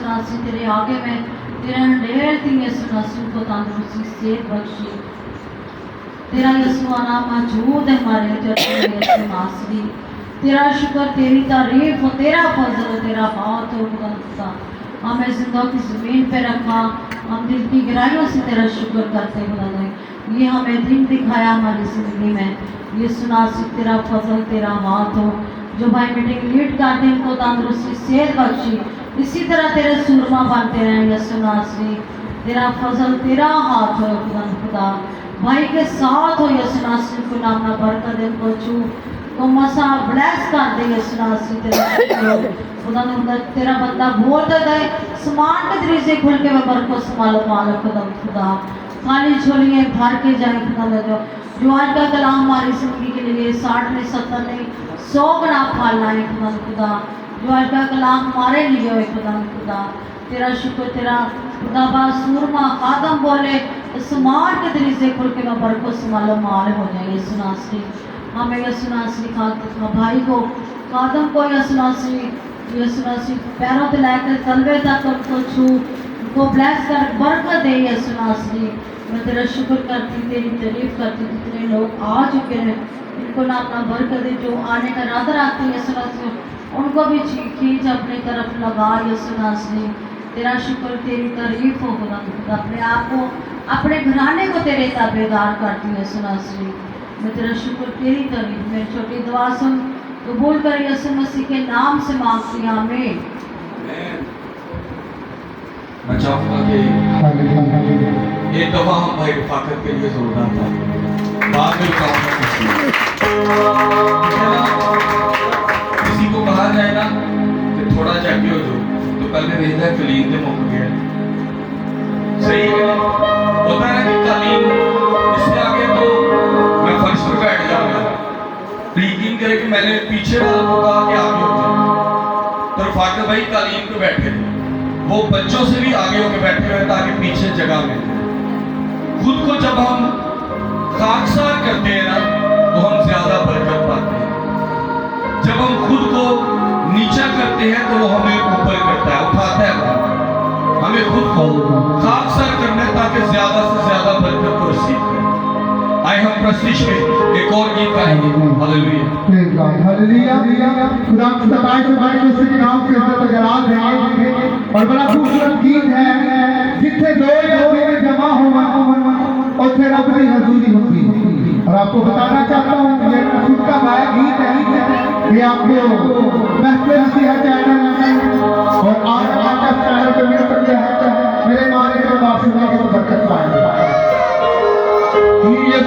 यीशु मसीह तेरे आगे में तेरा ढेर थी यीशु मसीह को तंदुरुस्ती सेहत बख्शी। तेरा यीशु नाम मौजूद है हमारे चर्च में यीशु मसीह। तेरा शुक्र तेरी तारीफ हो तेरा फजल हो तेरा हाथ हो खुदा। हमें जिंदा की ज़मीन पे रखा, हम दिल की गहराइयों से तेरा शुक्र करते खुदा। ये हमें दिन दिखाया हमारी ज़िंदगी में, यीशु मसीह तेरा फजल तेरा हाथ हो। जो भाई मीटिंग लीड करते हैं उनको तंदुरुस्ती सेहत बख्शी, इसी तरह तेरे सूरमा बनते रहें यीशु मसीह। तेरा फजल तेरा हाथ हो खुदा। भाई के साथ हो यीशु मसीह को नाम ना बरकत दे को छू तो मसा ब्लेस कर दे यीशु मसीह तेरा खुदा ने तेरा बंदा बोलता है समान के दृश्य खुल के मैं बरकत संभालो मालिक खुदा। खाली झोलियाँ भर के जाए खुदा ने जो आज का कलाम हमारी जिंदगी के लिए 60 में 70 में 100 गुना फल लाए खुदा। जो आज का कलाम हमारे लिए हो खुदा। तेरा शुक्र तेरा खुदा बा सूरमा खादम बोले समान के दृश्य खुल के मैं बरकत संभालो मालिक हो जाए यीशु मसीह। हमें यीशु मसीह भाई को खादम को यीशु मसीह पैरों से लेकर तलवे तक उनको छू उनको ब्लेस कर बरकत दे यीशु मसीह। मैं तेरा शुक्र करती तेरी तारीफ करती जितने लोग आ चुके हैं इनको ना अपना बरकत दे। जो आने का इरादा रखते हैं यीशु मसीह उनको भी खींच अपनी तरफ लगा यीशु मसीह। तेरा शुक्र तेरी तारीफ हो खुदा। अपने आप को अपने घराने को तेरे ताबेदार करती है यीशु मसीह। मैं तेरा शुक्र तेरी तारीफ मेरी छोटी दुआ सुन कबूल कर यीशु मसीह के नाम से मांगती हूं आमीन। मैं चाहूँगा कि ये दफा हम भाई रफाकत के लिए जोरदार था। बाद में किसी को कहा जाए ना कि थोड़ा जाके हो जो तो कल ने देखा है कलीन से मुक गया। सही है होता है कि कलीन इससे आगे तो मैं फर्श पर बैठ जाऊंगा। यकीन करे कि मैंने पीछे वालों को कहा कि आगे हो जाए तो रफाकत भाई कालीन पे बैठे थे। वो बच्चों से भी आगे होकर बैठे हुए ताकि पीछे जगह मिले। खुद को जब हम खाकसार करते हैं ना तो हम ज्यादा बरकत पाते हैं। जब हम खुद को नीचा करते हैं तो वो हमें ऊपर करता है उठाता है। हमें खुद को खाकसार करना है ताकि ज्यादा से ज्यादा बरकत को रिसीव करें। आए हम प्रस्तिश में एक और गीत गाएंगे। Hallelujah hallelujah. खुदा सताए से भाई उसी के नाम के ऊपर जलाल है और बड़ा खूबसूरत गीत है जिथे दो लोग जमा हो और फिर अपनी हजूरी होगी। और आपको बताना चाहता हूँ ये खुद का गाया गीत है ये आपको महफिल किया चैनल और आज का चैनल पे मेरे मारे के बाप सुना के बरकत पाएंगे। ये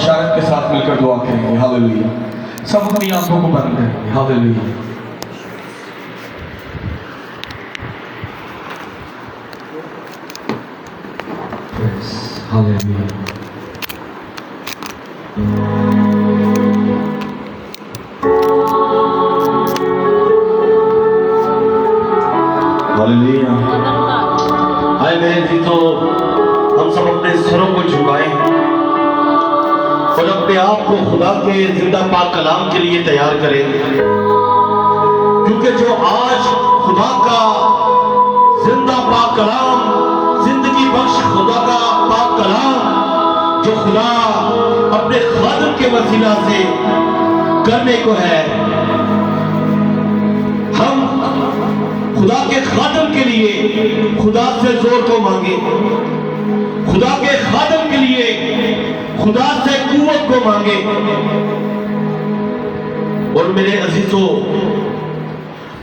बशारत के साथ मिलकर दुआ करेंगे। हालेलुया। सब अपनी आंखों को बंद करेंगे। हालेलुया। हालेलुया। हालेलुया। आए मेरे जीतो, हम सब अपने सरों को झुकाएं और अपने आप को खुदा के जिंदा पाक कलाम के लिए तैयार करें, क्योंकि जो आज खुदा का जिंदा पाक कलाम, जिंदगी बख्श खुदा का पाक कलाम जो खुदा अपने खादिम के वसीला से करने को है, हम खुदा के खादिम के लिए खुदा से जोर को मांगे, खुदा के खादिम के लिए खुदा से कुव्वत को मांगे। और मेरे अजीजों,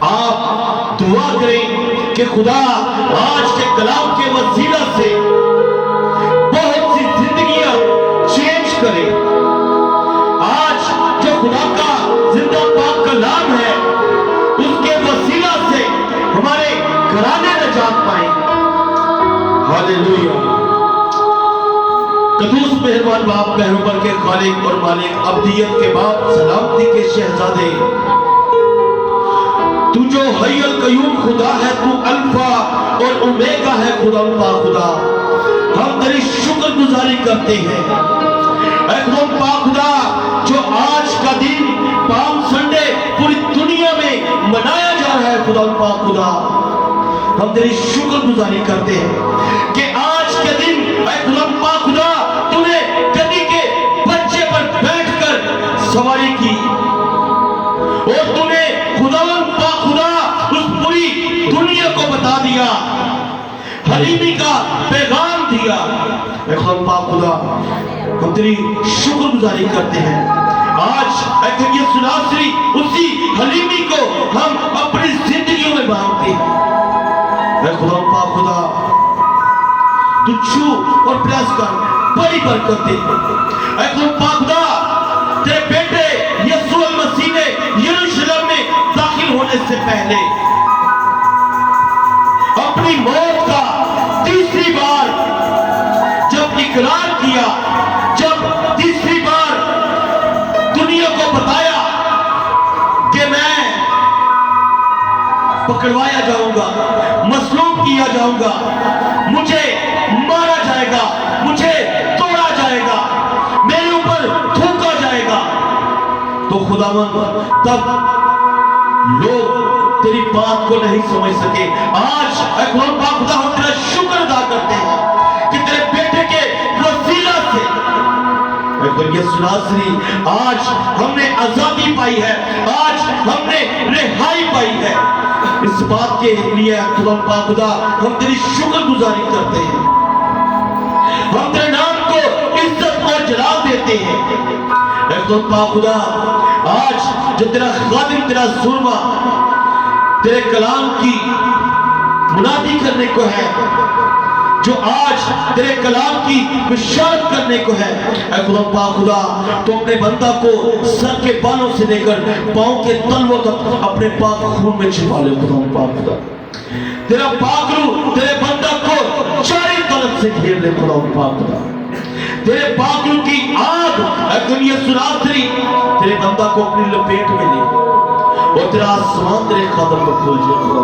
आप दुआ करें कि खुदा आज के कलाम के वसीला से बहुत सी जिंदगियां चेंज करे। आज जो खुदा का जिंदा पाक कलाम है, उसके वसीला से हमारे घराने नजात पाए। हालेलुया। कदूस मेहरबान बाप, पैगंबर के खालिक और मालिक, अब्दियत के बाद सलामती के शहजादे, तू जो हय्युल कय्यूम खुदा है, तू अल्फा और ओमेगा है खुदा पाक खुदा। हम तेरी शुक्रगुजारी करते हैं ऐ खुदा पाक खुदा, जो आज का दिन पाम संडे पूरी दुनिया में मनाया जा रहा है खुदा पाक खुदा। हम तेरी शुक्रगुजारी करते हैं कि आज के दिन ऐ खुदा पाक खुदा, तूने गद्दी के बच्चे पर बैठकर सवारी की और तूने खुदावंद पाक खुदा उस पूरी दुनिया को बता दिया, हलीमी का पैगाम दिया। ऐ खुदा पाक खुदा, हम तेरी शुक्रगुजारी करते हैं। आज ये सुनासरी उसी हलीमी को हम अपनी जिंदगियों में मांगते हैं। ऐ खुदा पाक खुदा, तू छू और प्यास कर, बड़ी बरकत दे। ऐ खुदा पाक खुदा, तेरे बेटे यीशु मसीह ने यरूशलेम में दाखिल होने से पहले अपनी मौत का तीसरी बार जब इकरार किया, जब तीसरी बार दुनिया को बताया कि मैं पकड़वाया जाऊंगा, मसलूब किया जाऊंगा, मुझे मारा जाएगा, मुझे तोड़ा जाएगा, मेरे ऊपर थूका जाएगा, तो खुदावंद तब लोग तेरी बात को नहीं समझ सके। आज खुदा, हम तेरा शुक्र अदा करते हैं कि तेरे बेटे के वसीला से सुनासरी आज हमने आजादी पाई है, आज हमने रिहाई पाई है। इस बात के लिए खुदा हम तेरी शुक्रगुजारी करते हैं, हम तेरे नाम को इज्जत और जलाल देते हैं। खुदा, आज जो तेरा खादिम, तेरा सुरमा तेरे कलाम की मुनादी करने को है, जो आज तेरे कलाम की बिशारत करने को है, ऐ खुदा, तो अपने बंदा को सर के बालों से लेकर पांव के तलवों तक अपने पाक खून में छिपा ले खुदा। तेरा पाक रूह तेरे बंदा को चारों तरफ से घेर ले खुदा। तेरे पाक रूह की आग दुनिया सुनासरी तेरे बंदा को अपनी लपेट में ले और तेरा आसमान तेरे कदम पर खुल जाए खुदा।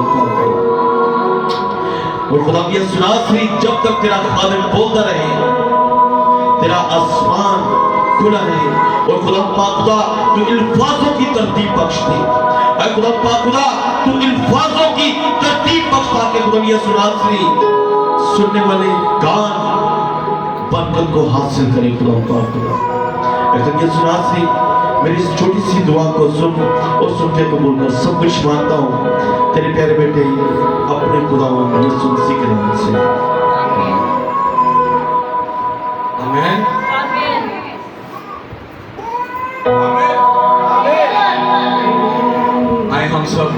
और खुदा ये सुनासरी जब तक तेरा खादिम बोलता रहे, तेरा आसमान खुला रहे। और खुदा पाक खुदा, तू अल्फाजों की तरतीब बख्श दे। ऐ खुदा पाक खुदा, तू अल्फाजों की तरतीब बख्श ताकि खुदा ये सुनासरी सुनने वाले कान बरकत को हासिल करे खुदा पाक खुदा। ऐसे ये सुनासरी मेरी इस छोटी सी दुआ को सुन और सुन के कबूल कर। सब कुछ मानता हूँ तेरे प्यारे बेटे अपने खुदा यीशु मसीह के नाम से, आमीन। आए हम सब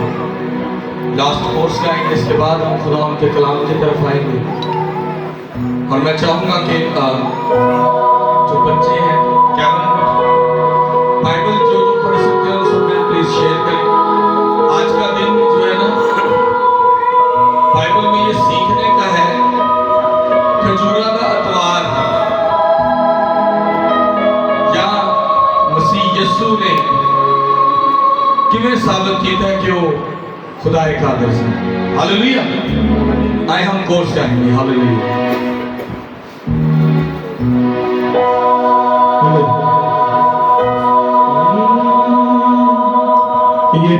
लास्ट कोर्स गाएंगे, इसके बाद हम खुदा उनके कलाम की तरफ आएंगे। और मैं चाहूंगा कि जो बच्चे हैं कैमरा ਯਿਸੂ ਨੇ ਕਿਵੇਂ ਸਾਬਤ ਕੀਤਾ ਕਿ ਉਹ ਖੁਦਾ ਕਾਦਰ ਸੀ। ਹਾਲੇਲੂਇਆ। ਆਏ ਹਮ ਕੋਰਸ ਕरेंगे। हालेलुया। ये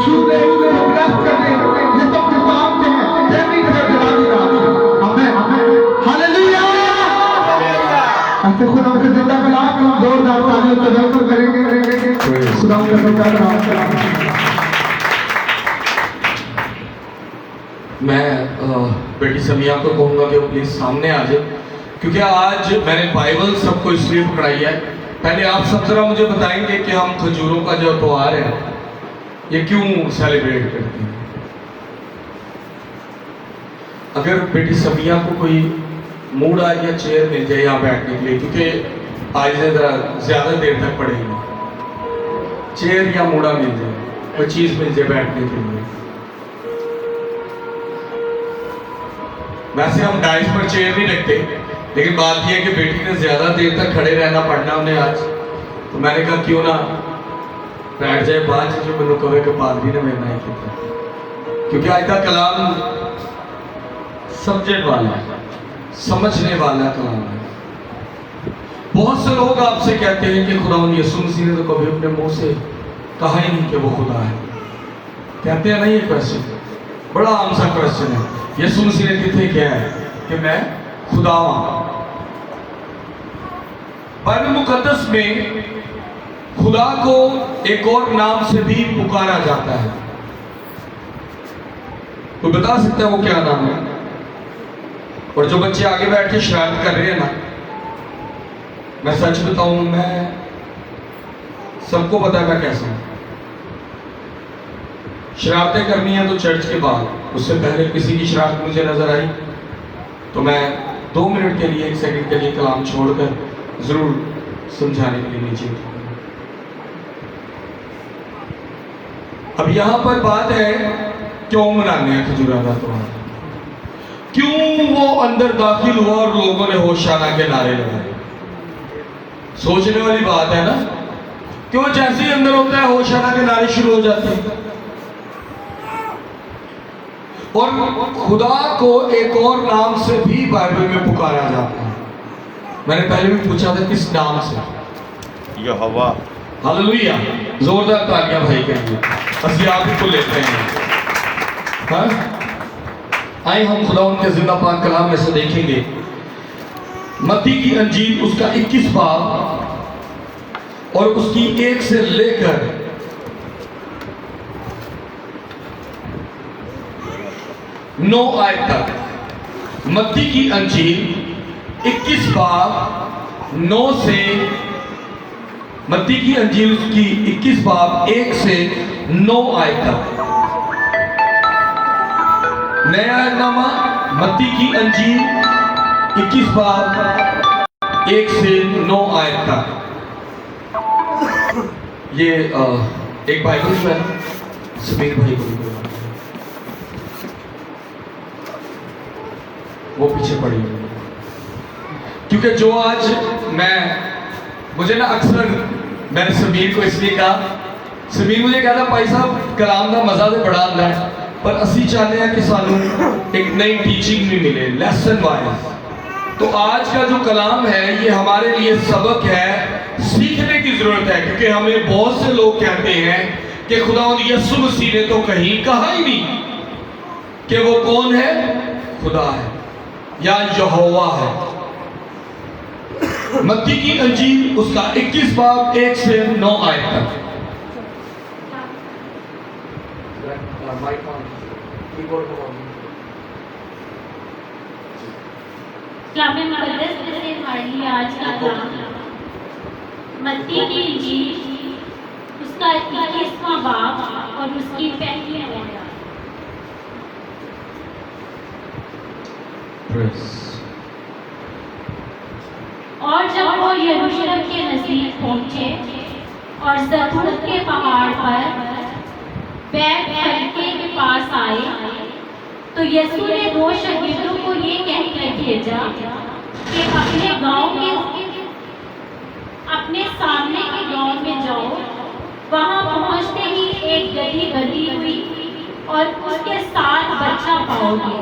छू ले तो ब्लेस कर दे, ये तो अपने काम के हैं, जल्दी से जला देगा। Amen hallelujah. ऐसे खुदा के जिंदा कलाम जोरदार तालियों से वेलकम करेंगे खुदा का नाम। मैं बेटी समिया को कहूँगा कि वो प्लीज़ सामने आ जाए, क्योंकि आज मैंने बाइबल सबको इसलिए पकड़ाई है। पहले आप सब जरा मुझे बताएंगे कि हम खजूरों का जो त्योहार है ये क्यों सेलिब्रेट करते हैं। अगर बेटी समिया को कोई मूड़ा या चेयर मिल जाए यहाँ बैठने के लिए, क्योंकि आज ज़रा ज़्यादा देर तक पड़ेगी, चेयर या मूड़ा मिल जाए, कोई चीज़ मिल जाए बैठने के लिए। वैसे हम डाइस पर चेयर नहीं रखते, लेकिन बात यह है कि बेटी ने ज़्यादा देर तक खड़े रहना पड़ना उन्हें आज, तो मैंने कहा क्यों ना बैठ जाए। बाद जो मैंने कहे कि पादरी ने मेरे नहीं किया, क्योंकि आज का कलाम सब्जेक्ट वाला है, समझने वाला कलाम है। बहुत से लोग आपसे कहते हैं कि खुदा यीशु मसीह ने तो कभी अपने मुंह से कहा ही नहीं कि वो खुदा है। कहते हैं नहीं, ये क्वेश्चन बड़ा आम सा क्वेश्चन है। यीशु मसीह ने कितने क्या है कि मैं खुदा हूं। बाइबल मुकद्दस में खुदा को एक और नाम से भी पुकारा जाता है। कोई बता सकता है वो क्या नाम है? और जो बच्चे आगे बैठ के शरारत कर रहे हैं ना, मैं सच बताऊं, मैं सबको पता है मैं कैसा हूं। शरारतें करनी है तो चर्च के बाद, उससे पहले किसी की शरारत मुझे नजर आई तो मैं 2 मिनट के लिए, 1 सेकंड के लिए कलाम छोड़कर जरूर समझाने के लिए नीचे उठूंगा। अब यहां पर बात है क्यों मनाने हैं खजूरा का त्योहार, क्यों वो अंदर दाखिल हुआ और लोगों ने होशाना के नारे लगाए। सोचने वाली बात है ना, क्यों जैसे ही अंदर होता है होशाना के नारे शुरू हो जाते हैं। और खुदा को एक और नाम से भी बाइबल में पुकारा जाता है। मैंने पहले भी पूछा था किस नाम से? यहोवा। हालेलुया, जोरदार तालियां भाई के लिए। असली आप ही को लेते हैं। हाँ, आइए हम खुदा उनके जिंदा पाक कलाम में से देखेंगे मत्ती की अंजील उसका 21 बाब और उसकी 1 से लेकर 9 आयत तक। मत्ती की अंजील 21 बाब 9 से, मत्ती की अंजील उसकी 21 बाब 1 से 9 आयत तक। नया नामा मत्ती की अंजील 21 बाब 1 से 9 आयत तक। ये एक बाइबल जो है समीर भाई को भी वो पीछे पड़ी, क्योंकि जो आज मुझे ना अक्सर मैंने समीर को इसलिए कहा, समीर मुझे कहता भाई साहब कलाम का मजा तो बड़ा आता है, पर असी चाहते हैं कि सानू एक नई टीचिंग भी मिले लेसन वाइज। तो आज का जो कलाम है ये हमारे लिए सबक है, सीखने की जरूरत है, क्योंकि हमें बहुत से लोग कहते हैं कि खुदा यीशु मसीह ने तो कहीं कहा ही नहीं कि वो कौन है, खुदा है या यहोवा है। मत्ती की अंजील उसका 21 बाब 1 से 9 आयत तक। कलाम मुकद्दस से हमारे लिए आज का कलाम मत्ती की इंजील उसका 21वां बाब और उसकी पहली आयत। और जब वो यरूशलेम के नजदीक पहुंचे और ज़ैतून के पहाड़ पर बैतफगे के पास आए, तो यीशु ने 2 शागिर्दों को ये कहकर भेजा कि अपने सामने के गांव में जाओ। वहां पहुंचते ही एक गधी बंधी हुई और उसके साथ बच्चा पाओगे।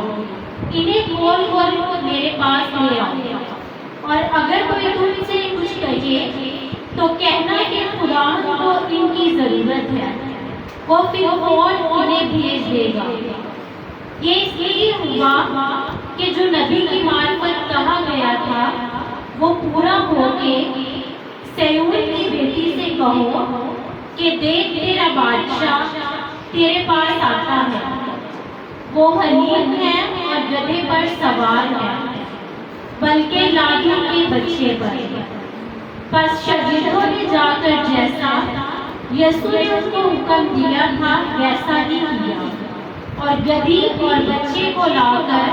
इन्हें खोल मेरे पास ले आओ, और अगर कोई तुमसे कुछ कहे तो कहना कि खुदा को इनकी जरूरत है, वो फिर और उन्हें भेज देगा। ये इसलिए हुआ कि जो नबी की मार्फत कहा गया था वो पूरा होके सयून की बेटी से कहो कि देख तेरा बादशाह तेरे पास आता है, वो हलीम है और गधे पर सवार है, बल्कि लाडू के बच्चे पर। बस शागिर्दों ने जाकर जैसा यीशु ने उनको हुक्म दिया था वैसा ही किया और गधी और बच्चे को लाकर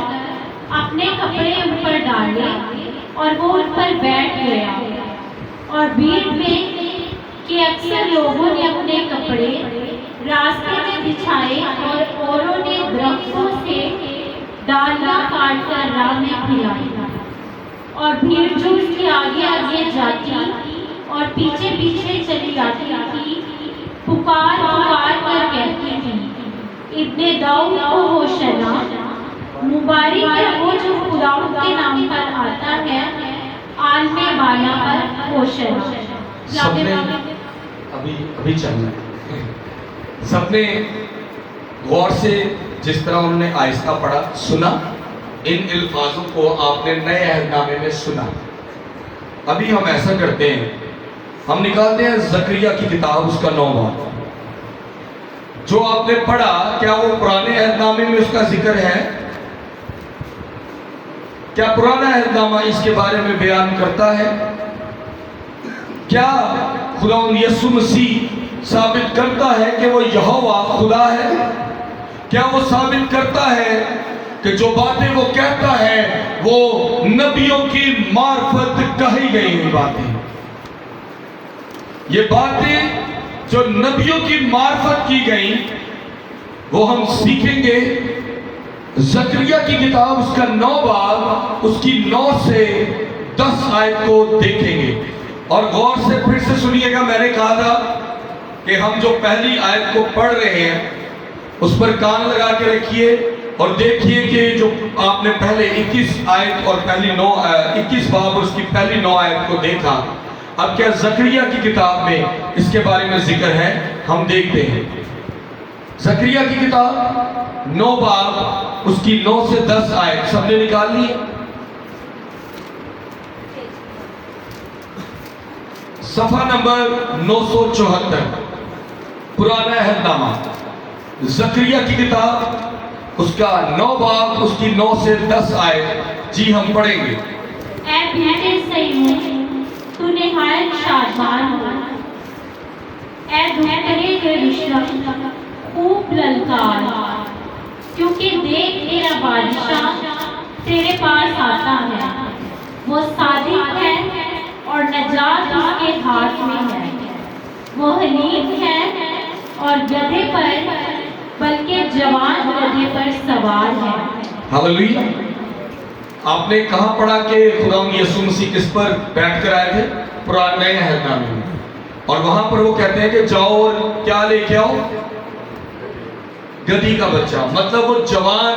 अपने कपड़े उन पर डाले और वो उन पर बैठ गया। और भीड़ में के अक्सर लोगों ने अपने कपड़े रास्ते में बिछाए और औरों ने दरख्तों से डालियां काट कर राह में फैलाई। और भीड़ जो उसके आगे आगे जाती और पीछे पीछे चली आती थी, पुकार पुकार कर कहती थी, इब्ने दाऊद को होशना, मुबारक है वो जो खुदावंद के नाम पर आता है, आलमे बाला पर होशना। सबने अभी चलना है। सबने गौर से जिस तरह उन्होंने आहिस्ता पढ़ा सुना, इन अल्फाजों को आपने नए अहदनामे में सुना। अभी हम ऐसा करते हैं, हम निकालते हैं जकरिया की किताब, उसका 9 बाब। जो आपने पढ़ा क्या वो पुराने अहदनामे में उसका जिक्र है? क्या पुराना अहदनामा इसके बारे में बयान करता है? क्या खुदावंद यीशु मसीह साबित करता है कि वो यहोवा खुदा है? क्या वो साबित करता है कि जो बातें वो कहता है वो नबियों की मार्फत कही गई हुई बातें? ये बातें जो नबियों की मार्फत की गई वो हम सीखेंगे। जकरिया की किताब उसका 9 बाब उसकी 9 से 10 आयत को देखेंगे और गौर से फिर से सुनिएगा। मैंने कहा था कि हम जो पहली आयत को पढ़ रहे हैं उस पर कान लगा के रखिए और देखिए कि जो आपने पहले 21 आयत और पहली 21 बाब और उसकी पहली 9 आयत को देखा, अब क्या जकरिया की किताब में इसके बारे में जिक्र है? हम देखते हैं। जकरिया की किताब 9 बाब उसकी 9 से 10 आयत सबने निकाल ली? सफा नंबर 974, पुराना अहदनामा, जकरिया की किताब उसका 9 बाब उसकी 9 से 10 आयत जी हम पढ़ेंगे। ऐ बेटे सयून तू निहायत शादमान हो, ऐ धुतरे यरूशलेम खूब ललकार, क्योंकि देख तेरा बादशाह तेरे पास आता है, वो सादिक है और नजात उसके हाथ में है, वो हलीम है और गधे पर, बल्कि जवान गधे पर सवार है। हालेलुया। आपने कहाँ पढ़ा कि खुदावंद यीशु मसीह किस पर बैठ कर आए थे? पुराने अहदनामे में। और वहां पर वो कहते हैं कि जाओ और क्या लेके आओ? गधी का बच्चा। मतलब वो जवान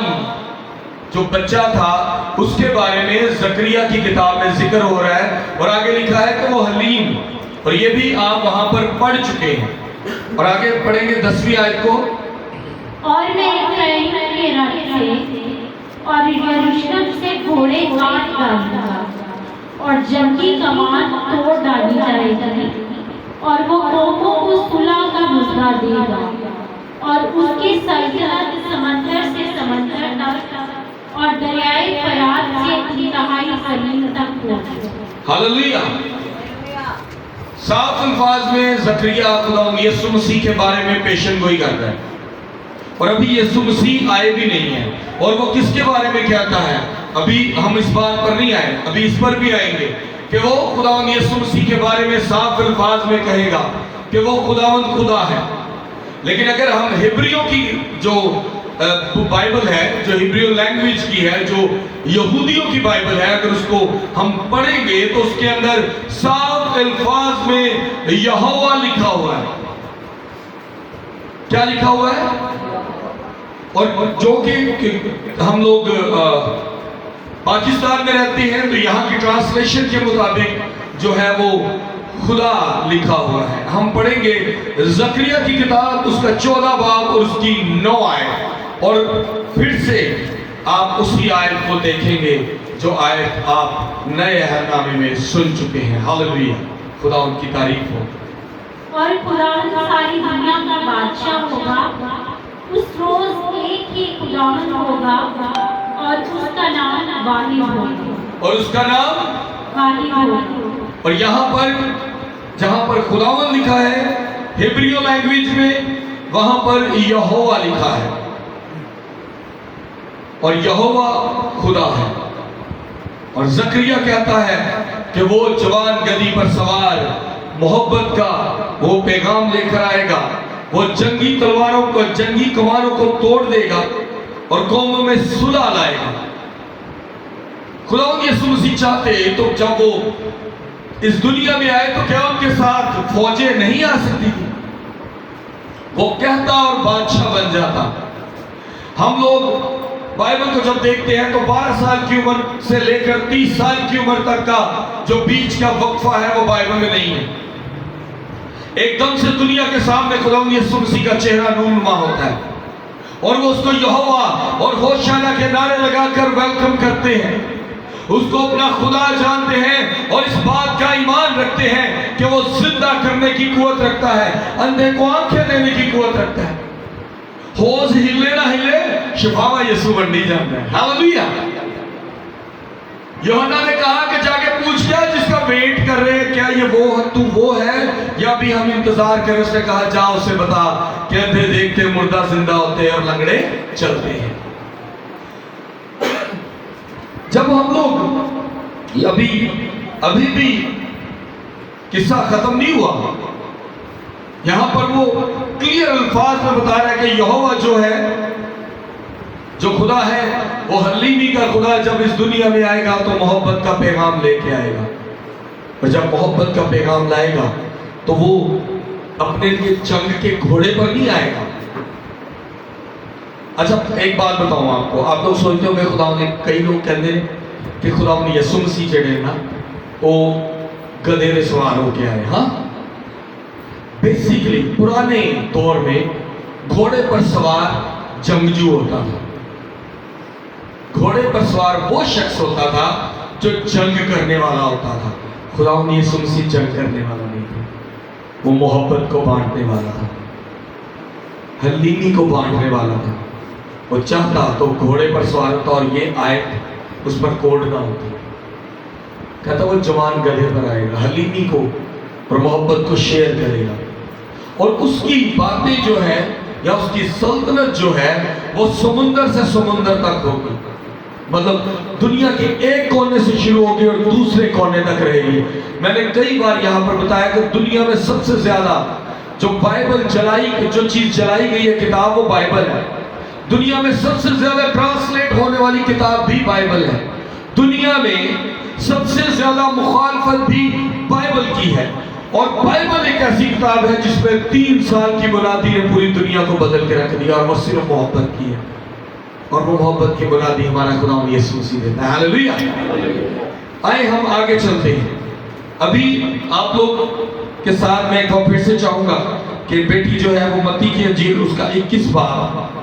जो बच्चा था उसके बारे में जकरिया की किताब में जिक्र हो रहा है और आगे लिखा है कि वो हलीम, और ये भी आप वहां पर पढ़ चुके हैं। और आगे पढ़ेंगे 10वीं आयत को। और मैं इस्राएल के रथ से और यरूशलेम से घोड़े काट डालूंगा और जंगी कमान तोड़ डाली जाएगी और वो कौमों को सुलह का मुद्दा देगा और उसकी सल्तनत समंदर से समंदर तक और दरियाए फरात से इंतहाई जमीन तक पहुंचे। हालेलुया। साफ अल्फाज में जकरिया खुदावंद यीशु मसीह के बारे में पेशन गोई कर रहा है और अभी यीशु मसीह आए भी नहीं है। और वो किसके बारे में कहता है? अभी हम इस बात पर नहीं आए, अभी इस पर भी आएंगे कि वो खुदावंद यीशु मसीह के बारे में साफ अल्फाज में कहेगा कि वो खुदावंद खुदा है। लेकिन अगर हम हिब्रियों की जो बाइबल है, जो हिब्रियो लैंग्वेज की है, जो यहूदियों की बाइबल है, अगर उसको हम पढ़ेंगे तो उसके अंदर साफ अल्फाज में यहोवा लिखा हुआ है। क्या लिखा हुआ है? और जो कि हम लोग पाकिस्तान में रहते हैं तो यहाँ की ट्रांसलेशन के मुताबिक जो है वो खुदा लिखा हुआ है। हम पढ़ेंगे ज़करिया की किताब उसका 14 बाब और उसकी 9 आयत, और फिर से आप उसी आयत को देखेंगे जो आयत आप नए अहदनामे में सुन चुके हैं। हालेलुया, खुदा उनकी तारीफ हो। और खुदा सारी दुनिया का बादशाह होगा, उस रोज एक ही खुदावंद होगा और उसका नाम वाहिद होगा। और उसका नाम वाहिद होगा। और यहाँ पर जहाँ पर खुदावंद लिखा है हिब्रियो लैंग्वेज में, वहाँ पर यहोवा लिखा है, और यहोवा खुदा है। और ज़करिया कहता है कि वो जवान गधी पर सवार मोहब्बत का वो पैगाम लेकर आएगा, वो जंगी तलवारों को, जंगी कमानों को तोड़ देगा और कौमों में सुलह लाएगा। खुदावंद यीशु मसीह चाहते तो जब वो इस दुनिया में आए तो क्या उनके साथ फौजें नहीं आ सकती थी? वो कहता और बादशाह बन जाता। हम लोग बाइबल को जब देखते हैं तो 12 साल की उम्र से लेकर 30 साल की उम्र तक का जो बीच का वक्फा है वो बाइबल में नहीं है। एकदम से दुनिया के सामने खुदावंद यीशु मसीह का चेहरा नूरमा होता है और वो उसको यहोवा और होशाना के नारे लगाकर वेलकम करते हैं, उसको अपना खुदा जानते हैं और इस बात का ईमान रखते हैं कि वो जिंदा करने की कुव्वत रखता है, अंधे को आंखें देने की कुव्वत रखता है। होश हिले ना हिले, शिफावा यीशु बननी जानता है। हालेलुया। यूहन्ना ने कहा कि जाके पूछ क्या जिसका वेट कर रहे हैं, क्या ये वो तू वो है या भी हम इंतजार करें? उसने कहा जा उसे बता कि अंधे देखते, मुर्दा जिंदा होते हैं और लंगड़े चलते हैं। जब हम लोग अभी भी किस्सा खत्म नहीं हुआ, यहां पर वो क्लियर अल्फाज में बता रहा है कि यहोवा जो है, जो खुदा है, वो हलीमी का खुदा जब इस दुनिया में आएगा तो मोहब्बत का पैगाम लेके आएगा, और जब मोहब्बत का पैगाम लाएगा तो वो अपने लिए जंग के घोड़े पर नहीं आएगा। अच्छा एक बात बताऊं आपको, आप लोग सोचते होंगे खुदा ने, कई लोग कहते हैं कि खुदा ने यीशु मसीह जड़े ना वो गधे में सवार होके आए। हाँ, बेसिकली पुराने दौर में घोड़े पर सवार जंगजू होता था। घोड़े पर सवार वो शख्स होता था जो जंग करने वाला होता था। खुदावंद यीशु मसीह जंग करने वाला नहीं था, वो मोहब्बत को बांटने वाला था, हलीमी को बांटने वाला था। वो चाहता तो घोड़े पर सवार होता और ये आयत उस पर कोड ना होती। कहता वो जवान गधे पर आएगा, हलीमी को और मोहब्बत को शेयर करेगा, और उसकी बातें जो है या उसकी सल्तनत जो है वो समुंदर से समुंदर तक होगी। मतलब दुनिया के एक कोने से शुरू होगी और दूसरे कोने तक रहेगी। मैंने कई बार यहाँ पर बताया कि दुनिया में सबसे ज्यादा जो बाइबल जो चीज जलाई गई है किताब, वो बाइबल है। दुनिया में सबसे ज्यादा ट्रांसलेट होने वाली किताब भी बाइबल है। दुनिया में सबसे ज्यादा मुखालफत भी बाइबल की है, और बाइबल एक ऐसी किताब है जिसमें 3 साल की बुनियादी ने पूरी दुनिया को बदल के रख दिया, और वो सिर्फ मोहब्बत की है, और वो मोहब्बत की बुनियादी हमारा खुदा यीशु मसीह देता है। हालेलुया। आए हम आगे चलते हैं। अभी आप लोग के साथ मैं एक बार फिर से चाहूंगा कि बेटी जो है वो मत्ती की इंजील उसका 21 बाब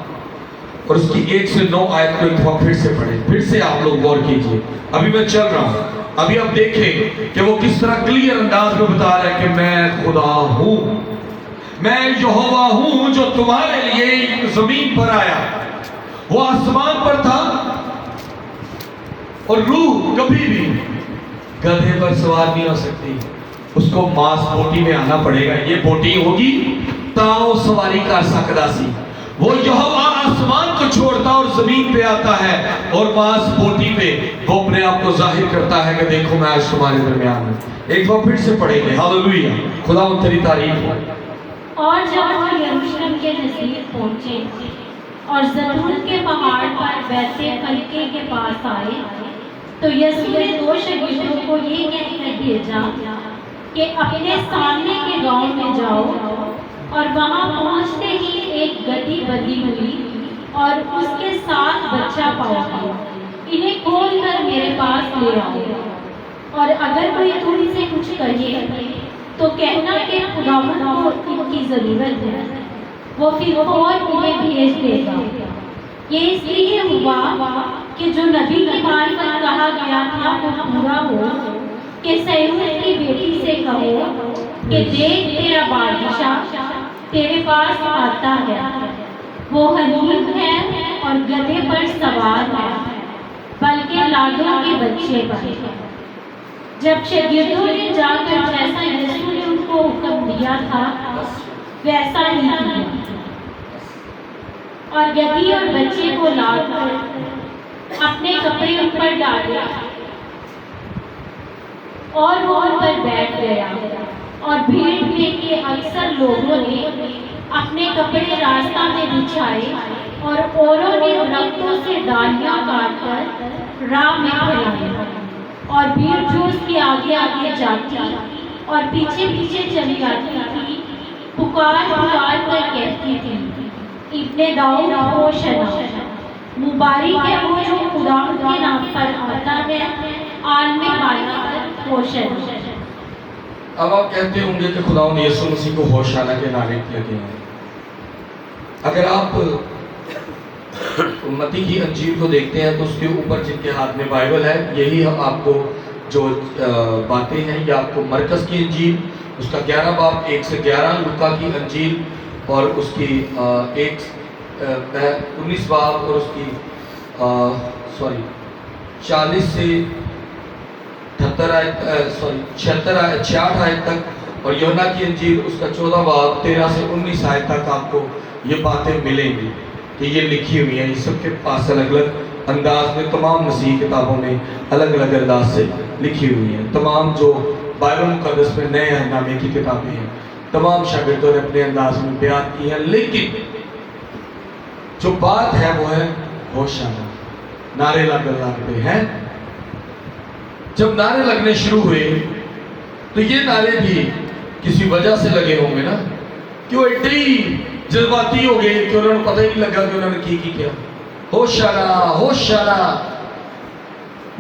और उसकी 1 से 9 आयत को एक बार फिर से पढ़े, फिर से आप लोग गौर कीजिए। अभी मैं चल रहा हूं, अभी आप देखें कि वो किस तरह क्लियर अंदाज में बता रहा है कि मैं खुदा हूं, मैं यहोवा हूं जो तुम्हारे लिए जमीन पर आया। वो आसमान पर था और रूह कभी भी गधे पर सवार नहीं हो सकती, उसको मांस बोटी में आना पड़ेगा। ये बोटी होगी ताओ सवारी कर सकता सी। वो यहोवा आसमान को छोड़ता और जमीन पे आता है, और मांस बोटी पे वो अपने आप को जाहिर करता है कि देखो मैं आज तुम्हारे दरमियान हूं। एक बार फिर से पढ़ेंगे। हालेलुया, खुदा तेरी तारीफ हो। और जब वो यरूशलेम के नजदीक पहुंचे और जैतून के पहाड़ पर बैठे हल्के के पास आए, तो यीशु ने 2 शागिर्दों को ये कहकर भेजा कि अपने सामने के गांव में जाओ, और वहां पहुंचते ही एक गधी बंधी हुई और उसके साथ बच्चा पाओगे, इन्हें खोल कर मेरे पास ले आओ। और अगर कोई तुमसे कुछ कहे तो कहना कि खुदावंद को इनकी ज़रूरत है, वो फिर और उन्हें भेज देगा। ये इसलिए हुआ कि जो नबी के बारे में कहा गया था वो पूरा हो कि सैय्यून की बेटी से कहो कि देख तेरा बादशाह तेरे पास आता है, वो हनीफ है और गधे पर सवार है, बल्कि लाडों के बच्चे पर। जब शागिर्दों ने जाकर जैसा यीशु ने उनको हुक्म दिया था वैसा ही किया और गधी और बच्चे को लाकर अपने कपड़े उन पर डाले और वो उन पर बैठ गया। और भीड़ में के अक्सर लोगों ने अपने कपड़े रास्ता में बिछाए और औरों ने दरख्तों से डालियां काटकर राह में फैलाई और भीड़ जो उसके आगे आगे जाती और पीछे पीछे चली आती थी, पुकार पुकार कर कहती थी, इब्ने दाऊद होशना, मुबारक है वो जो खुदा के नाम पर आता है, आलमे बाला पर होशना। अब आप कहते होंगे कि खुदा ने यीशु मसीह को होशाना के नारे लगे हैं। अगर आप मत्ती की अंजील को देखते हैं तो उसके ऊपर जिनके हाथ में बाइबल है, यही हम आपको जो बातें हैं ये आपको मरकस की अंजील उसका 11 बाब 1 से 11, लूका की अंजील और उसकी 19 बाब और उसकी 40 से 76 आयत तक, और यूहन्ना की अंजील उसका 14 बाब 13 से 19 आयत तक आपको ये बातें मिलेंगी कि ये लिखी हुई हैं। ये सबके पास अलग अलग अंदाज में, तमाम मसीह किताबों में अलग अलग अंदाज से लिखी हुई हैं। तमाम जो बाइबल मुकद्दस में नए नामे की किताबें हैं, तमाम शागिर्दों ने अपने अंदाज में बयान की हैं, लेकिन जो बात है वो है होशाना। नारे लगते हैं। जब नारे लगने शुरू हुए तो ये नारे भी किसी वजह से लगे होंगे ना, कि वो एडे ही जज्बाती हो गए कि उन्होंने पता ही नहीं लगा कि उन्होंने की क्या। होशाना होशाना,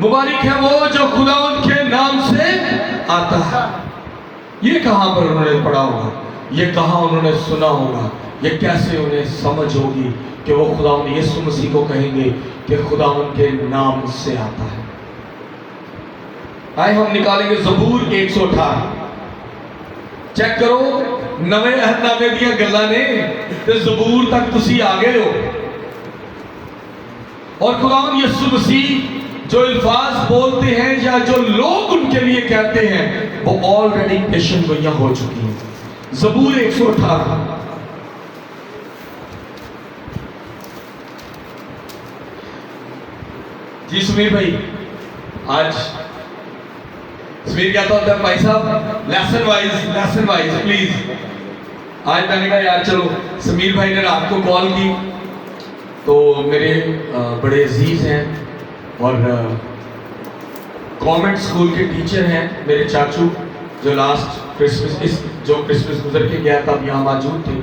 मुबारक है वो जो खुदावंद के नाम से आता है। ये कहां पर उन्होंने पढ़ा होगा, ये कहां उन्होंने सुना होगा, ये कैसे उन्हें समझ होगी कि वो खुदावंद यीशु मसीह को कहेंगे कि खुदावंद के नाम से आता है। आए हम निकालेंगे ज़बूर 118। चेक करो नवे अहदनामे दियां गल्लां ने ते ज़बूर तक तुसी आ गए हो, और खुदावंद यीशु मसीह जो अल्फाज बोलते हैं या जो लोग उनके लिए कहते हैं वो ऑलरेडी पेशन गोइयां हो चुकी हैं। ज़बूर 118। जी सुमीर भाई, आज सुमीर कहता होता है भाई साहब लेसन वाइज प्लीज। आज मैंने कहा यार चलो, समीर भाई ने रात को कॉल की तो मेरे बड़े अजीज हैं और गवर्नमेंट स्कूल के टीचर हैं मेरे चाचू, जो लास्ट क्रिसमस जो क्रिसमस गुजर के गया तब यहाँ मौजूद थे।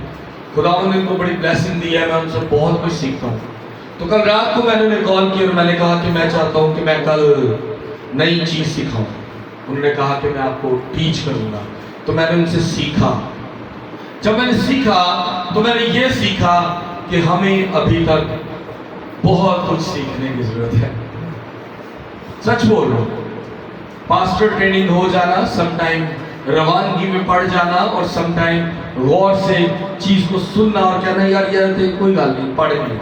खुदा ने उनको बड़ी ब्लेसिंग दी है, मैं उनसे बहुत कुछ सीखता हूँ। तो कल रात को मैंने उन्हें कॉल किया और मैंने कहा कि मैं चाहता हूँ कि मैं कल नई चीज़ सिखाऊँ। उन्होंने कहा कि मैं आपको टीच करूँगा। तो मैंने उनसे सीखा। जब मैंने सीखा तो मैंने ये सीखा कि हमें अभी तक बहुत कुछ सीखने की जरूरत है। सच बोल रहा हूँ। पास्टर ट्रेनिंग हो जाना, समटाइम रवानगी में पड़ जाना और समटाइम गौर से चीज को सुनना और कहना यार यार कोई गल नहीं, पढ़ नहीं।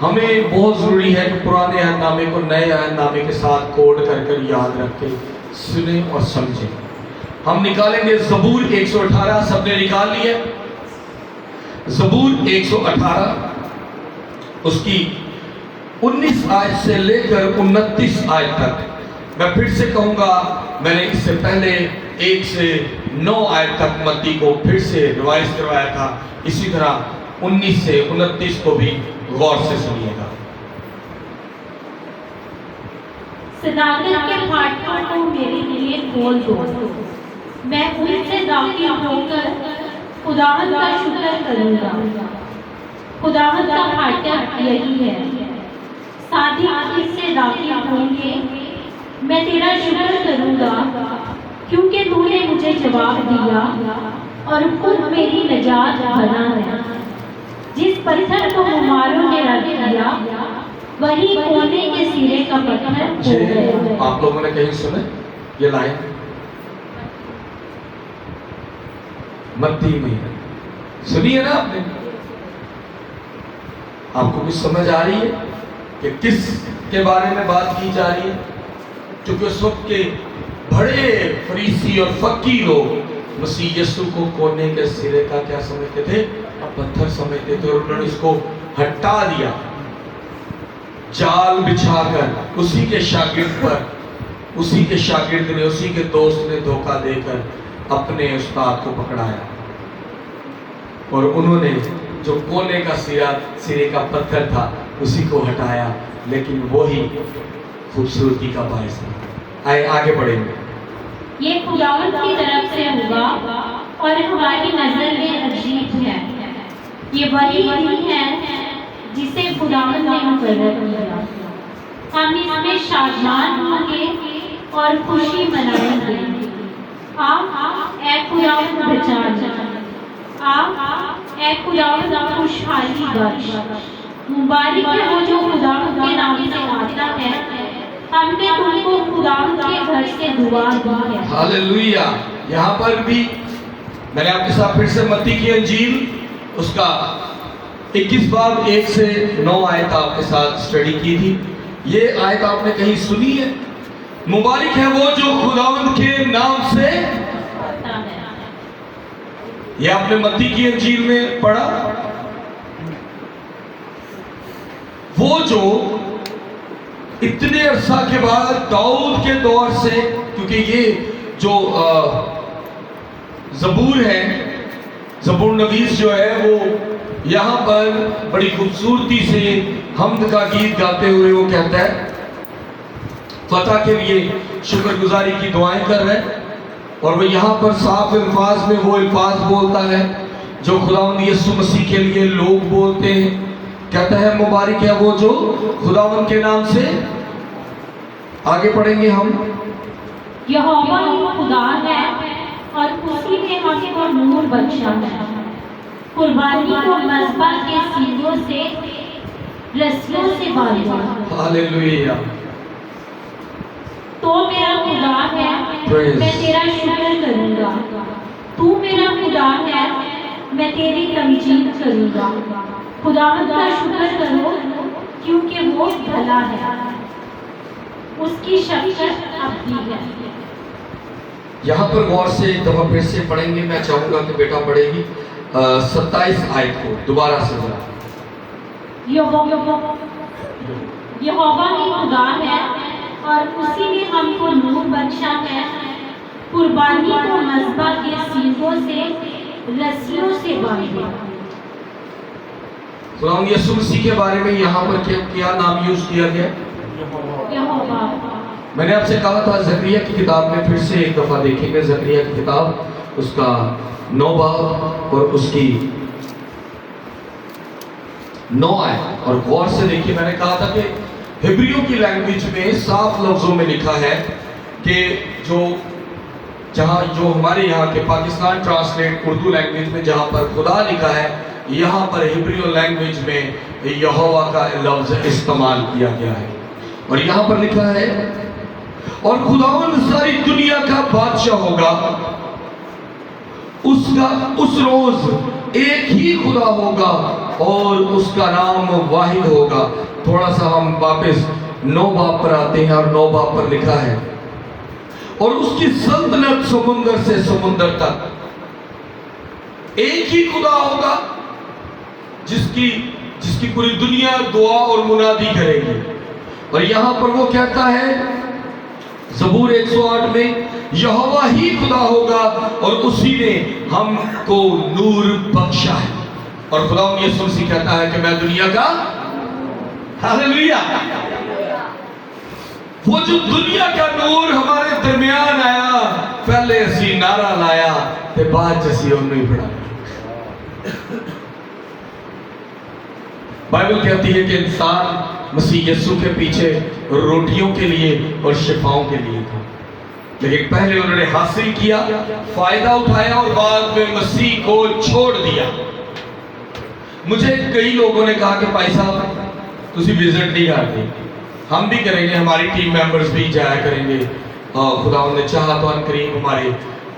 हमें बहुत जरूरी है कि पुराने अहदनामे को नए अहदनामे के साथ कोड कर कर याद रख के सुने और समझे। हम निकालेंगे ज़बूर 118। सबने निकाल लिया? ज़बूर 118 उसकी 19 आयत से लेकर 29 आयत तक। मैं फिर से कहूंगा, मैंने इससे पहले 1 से 9 आयत तक मत्ती को फिर से रिवाइज करवाया था। इसी तरह 19 से 29 को भी गौर से सुनिएगा। सदाकत के फाटकों को मेरे लिए खोल दो, मैं उनसे दाखिल होकर खुदावंद का शुक्र करूंगा। खुदावंद का फाटक यही है, सादिक इससे दाखिल होंगे, मैं तेरा शुक्र करूंगा, क्योंकि مجھے جواب دیا اور خود میری نجات بنا ہے۔ جس پتھر کو ممالوں نے رکھ دیا وہی کونے کے سرے کا پتھر ہو گیا۔ آپ لوگوں نے کہیں سنے یہ لائن؟ متی میں سنی ہے نا آپ نے؟ آپ کو کچھ سمجھ آ رہی ہے کہ کس کے بارے میں بات کی جا رہی ہے؟ کیونکہ اس وقت کے بڑے فریسی اور فقی لوگ مسیح یسوع کو کونے کے سرے کا کیا سمجھتے تھے؟ پتھر سمجھتے تھے، اور انہوں نے اس کو ہٹا دیا، جال بچھا کر اسی کے شاگرد پر، اسی کے شاگرد نے، اسی کے دوست نے دھوکہ دے کر اپنے استاد کو پکڑایا، اور انہوں نے جو کونے کا سرے کا پتھر تھا اسی کو ہٹایا، لیکن وہی خوبصورتی کا باعث ہے۔ آئے آگے بڑھیں گے۔ یہ خداوند کی طرف سے ہوا اور ہماری نظر میں عجیب ہے۔ یہ وہی دن ہے جسے خداوند نے مقرر کیا، ہم اس میں شادمان ہوں گے اور خوشی منائیں گے۔ آپ اے خداوند بچا لے، آپ اے خداوند خوشحالی بخش۔ مبارک ہے وہ جو خداوند کے نام سے آتا ہے، ہم نے تم کو خداوند کے گھر سے دعا دی ہے۔ ہاللیلویہ۔ یہاں پر بھی میں نے آپ کے ساتھ پھر سے متی کی انجیل اس کا 21 باب 1 سے 9 آیت آپ کے ساتھ سٹڈی کی تھی۔ یہ آیت آپ نے کہیں سنی ہے؟ مبارک ہے وہ جو خداوند کے نام سے، یہ آپ نے متی کی انجیل میں پڑھا؟ وہ جو اتنے عرصہ کے بعد داؤد کے دور سے، کیونکہ یہ جو زبور ہے، زبور نویس جو ہے، وہ یہاں پر بڑی خوبصورتی سے حمد کا گیت گاتے ہوئے وہ کہتا ہے، فتح کے لیے شکر گزاری کی دعائیں کر رہے ہیں، اور وہ یہاں پر صاف الفاظ میں وہ الفاظ بولتا ہے جو خداوند یسوع مسیح کے لیے لوگ بولتے ہیں۔ کہتا ہے مبارک ہے وہ جو خداوند کے نام سے، آگے پڑھیں گے ہم، یہوہ خدا ہے اور اسی نے ہم کو نور بخشا ہے، قربانی کو مذبح کے سینگوں سے رسیوں سے باندھا۔ ہاللیلویہ۔ تو میرا خدا ہے، میں تیرا شکر کروں گا، تو میرا خدا ہے، میں تیری تمجید کروں گا۔ خداوند کا شکر کرو کیونکہ وہ بھلا ہے، اس کی شفقت ابدی ہے۔ یہاں پر غور سے ایک دفعہ پھر سے پڑھیں گے، میں چاہوں گا کہ بیٹا پڑھے گی 27 آیت کو دوبارہ سے ذرا۔ یہوہ ہی خدا ہے اور اسی نے ہم کو نور بخشا ہے، قربانی کو مذبح کے سینگوں سے رسیوں سے باندھا۔ خداوند یسوع مسیح کے بارے میں یہاں پر کیا نام یوز کیا گیا؟ یہوہ۔ میں نے آپ سے کہا تھا زکریا کی کتاب میں پھر سے ایک دفعہ دیکھیں گے، زکریا کی کتاب اس کا 9 باب اور اس کی 9 آیت، اور غور سے دیکھیے، میں نے کہا تھا کہ ہبریوں کی لینگویج میں صاف لفظوں میں لکھا ہے کہ جہاں جو ہمارے یہاں کے پاکستان ٹرانسلیٹ اردو لینگویج میں جہاں پر خدا لکھا ہے، یہاں پر ہبریو لینگویج میں یہوہ کا لفظ استعمال کیا گیا ہے، اور یہاں پر لکھا ہے اور خداوند ساری دنیا کا بادشاہ ہوگا، اس روز ایک ہی خدا ہوگا اور اس کا نام واحد ہوگا۔ تھوڑا سا ہم واپس 9 باب پر آتے ہیں، اور 9 باب پر لکھا ہے اور اس کی سلطنت سمندر سے سمندر تک، ایک ہی خدا ہوگا جس کی پوری دنیا دعا اور منادی کرے گی۔ اور یہاں پر وہ کہتا ہے زبور 108 میں، یہوہ ہی خدا ہوگا اور اسی نے ہم کو نور بخشا ہے، اور خدا یسوع مسیح کہتا ہے کہ میں دنیا کا، ہاللیلویہ، وہ جو دنیا کا نور ہمارے درمیان آیا، پہلے اسی نعرہ لایا تے بعد جسی اور نہیں پڑھا۔ بائبل کہتی ہے کہ انسان مسیح یسوع کے پیچھے روٹیوں کے لیے اور شفاؤں کے لیے تھا، لیکن پہلے انہوں نے حاصل کیا، فائدہ اٹھایا اور بعد میں مسیح کو چھوڑ دیا۔ مجھے کئی لوگوں نے کہا کہ بھائی صاحب تسی وزٹ نہیں کرتے، ہم بھی کریں گے، ہماری ٹیم ممبرز بھی جایا کریں گے، خدا نے چاہا تو ان قریب ہمارے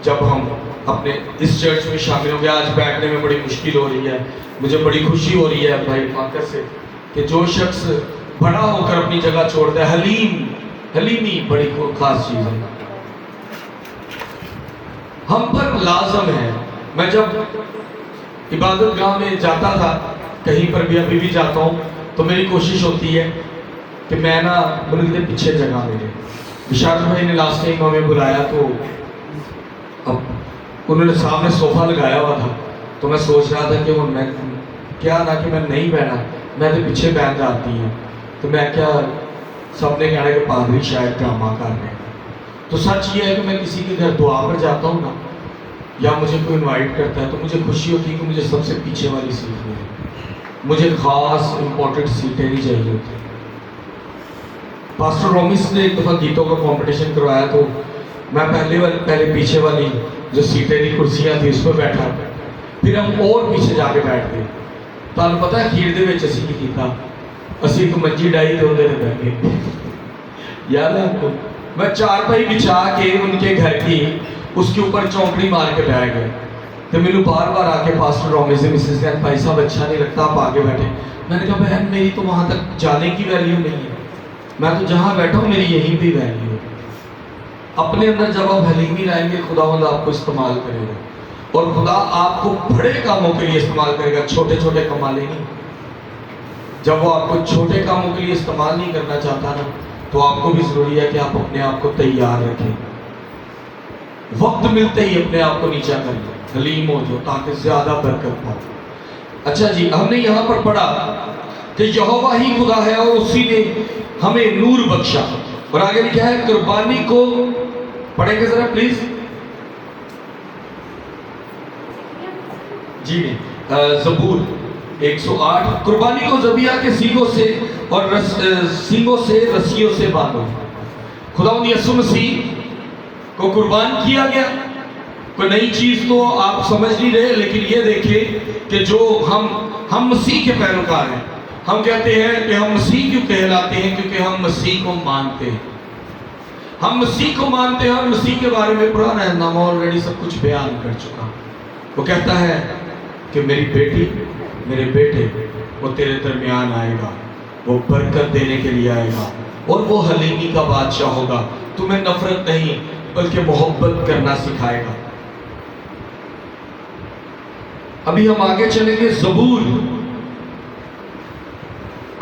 جب ہم اپنے اس چرچ میں شامل ہوں گے۔ آج بیٹھنے میں بڑی مشکل ہو رہی ہے، مجھے بڑی خوشی ہو رہی ہے بھائی فاکر سے کہ جو شخص بڑا ہو کر اپنی جگہ چھوڑتا ہے، حلیمی بڑی خاص چیز ہے، ہم پر لازم ہے۔ میں جب عبادت گاہ میں جاتا تھا، کہیں پر بھی ابھی بھی جاتا ہوں، تو میری کوشش ہوتی ہے کہ میں نا بلکہ پیچھے جگہ ملے۔ بشارت بھائی نے لاسٹ ٹائم ہمیں بلایا تو اب انہوں نے سامنے صوفہ لگایا ہوا تھا، تو میں سوچ رہا تھا کہ وہ میں کیا نہ کہ میں نہیں بیٹھا، میں تو پیچھے بیٹھ جاتی ہیں، تو میں کیا سب نے کہنا کہ پادری شاید ڈرامہ کر رہے ہیں۔ تو سچ یہ ہے کہ میں کسی کے گھر دعا پر جاتا ہوں نا، یا مجھے کوئی انوائٹ کرتا ہے، تو مجھے خوشی ہوتی ہے کہ مجھے سب سے پیچھے والی سیٹ ملے، مجھے خاص امپورٹنٹ سیٹیں نہیں چاہیے ہوتی۔ پاسٹر رومس نے ایک دفعہ گیتوں کا کمپٹیشن کروایا، تو میں پہلے پیچھے والی جو سیٹیں تھی، کرسیاں تھی، اس پہ بیٹھا، پھر ہم اور پیچھے جا کے بیٹھ گئے۔ تمہیں پتہ ہے کھیڑ دے وچ اسی کی کیتا، اسی ایک منجی ڈائی تے اندر بیٹھ گئے، یاد ہے آپ کو؟ میں چارپائی بچھا کے ان کے گھر کی اس کے اوپر چونکڑی مار کے بیٹھ گئے، تو میرے بار بار آ کے پاسٹر رومس سے مسز کہتے بھائی صاحب اچھا نہیں لگتا، آپ آگے بیٹھے۔ میں نے کہا بہن میری تو وہاں تک جانے کی ویلیو نہیں ہے، میں تو جہاں بیٹھا ہوں میری یہیں بھی ویلیو ہے۔ اپنے اندر جب آپ حلیمی لائیں گے، خداوند آپ کو استعمال کرے گا، اور خدا آپ کو بڑے کاموں کے لیے استعمال کرے گا، چھوٹے چھوٹے کمالے نہیں۔ جب وہ آپ کو چھوٹے کاموں کے لیے استعمال نہیں کرنا چاہتا نا، تو آپ کو بھی ضروری ہے کہ آپ اپنے آپ کو تیار رکھیں، وقت ملتے ہی اپنے آپ کو نیچا کر لیں، حلیم ہو جو، تاکہ زیادہ برکت پاؤ۔ اچھا جی، ہم نے یہاں پر پڑھا کہ یہوہ ہی خدا ہے اور اسی نے ہمیں نور بخشا، اور آگے لکھا ہے قربانی کو، پڑھیں گے ذرا پلیز جی نہیں، زبور 108، قربانی کو ذبیحہ کے سینگوں سے اور سینگوں سے رسیوں سے باندھو۔ خداوند یسوع مسیح کو قربان کیا گیا، کوئی نئی چیز تو آپ سمجھ نہیں رہے، لیکن یہ دیکھیں کہ جو ہم مسیح کے پیروکار ہیں، ہم کہتے ہیں کہ ہم مسیح کیوں کہلاتے ہیں؟ کیونکہ ہم مسیح کو مانتے ہیں، ہم مسیح کو مانتے ہیں، اور مسیح کے بارے میں پرانا نامہ آلریڈی سب کچھ بیان کر چکا۔ وہ کہتا ہے کہ میری بیٹی، میرے بیٹے، وہ تیرے درمیان آئے گا، وہ برکت دینے کے لیے آئے گا، اور وہ حلیمی کا بادشاہ ہوگا، تمہیں نفرت نہیں بلکہ محبت کرنا سکھائے گا۔ ابھی ہم آگے چلیں گے زبور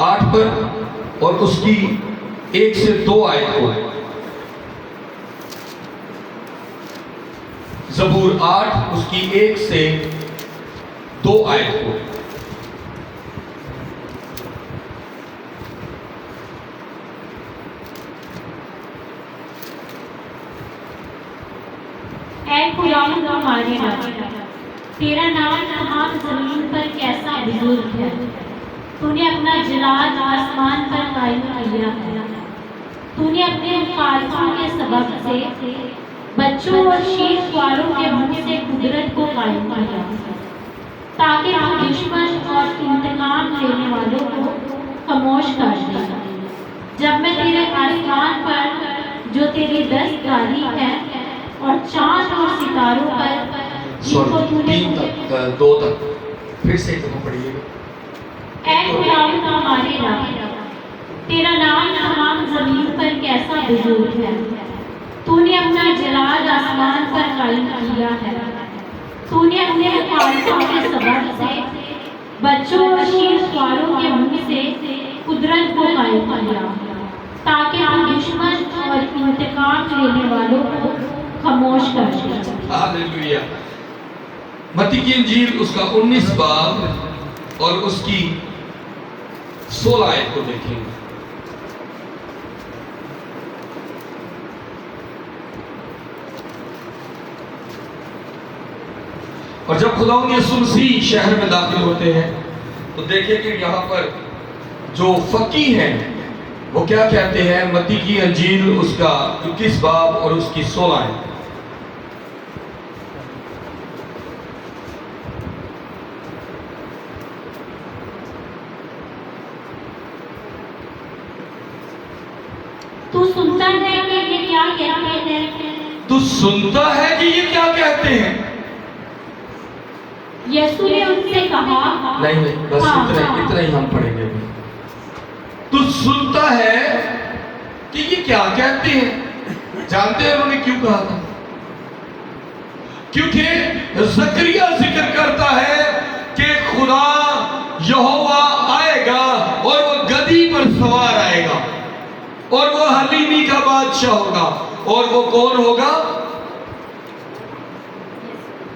8 پر، اور اس کی 1 سے 2 آیت کو۔ زبور 8 اس کی 1 سے 2 آیت کو۔ اے خداوند ہمارے رب، تیرا نام تمام زمین پر کیسا بزرگ ہے، تو نے اپنا جلال آسمان پر قائم کیا ہے، تو نے اپنے مخالفوں کے سبب سے بچوں اور شیر خواروں کے منہ سے قدرت کو قائم کیا، تاکہ تو دشمن اور انتقام لینے والوں کو خاموش کر دے۔ جب میں تیرے آسمان پر جو تیری دستکاری ہے اور چاند اور ستاروں پر جن کو تو نے 2 تک پھر سے ایک دفعہ پڑھیے گا۔ اے خداوند ہمارے رب، تیرا نام تمام زمین پر کیسا بزرگ ہے، تو نے اپنا جلال آسمان پر قائم کیا ہے، تو نے اپنے مخالفوں کے سبب سے بچوں اور شیر خواروں کے منہ سے قدرت کو قائم کیا، تاکہ ہم دشمن اور انتقام لینے والوں کو خاموش کر دیں۔ ہاللیلویا۔ متی کی انجیل اس کا 19 باب اور اس کی 16 آیت کو دیکھیں گے۔ اور جب خداوند یسوع مسیح شہر میں داخل ہوتے ہیں تو دیکھیں کہ یہاں پر جو فقیہ ہیں وہ کیا کہتے ہیں؟ متی کی انجیل اس کا 21 باب اور اس کی 16 آیت. تو سنتا ہے کہ یہ کیا کہتے ہیں؟ تو سنتا ہے کہ یہ کیا کہتے ہیں؟ یسوع نے ان سے کہا، نہیں بس اتنا ہی ہم پڑھیں گے. تو سنتا ہے کہ یہ کیا کہتے ہیں. جانتے ہیں انہوں نے کیوں کہا تھا؟ کیونکہ زکریا ذکر کرتا ہے کہ خدا یہوہ آئے گا اور وہ گدی پر سوار آئے گا اور وہ حلیمی کا بادشاہ ہوگا. اور وہ کون ہوگا؟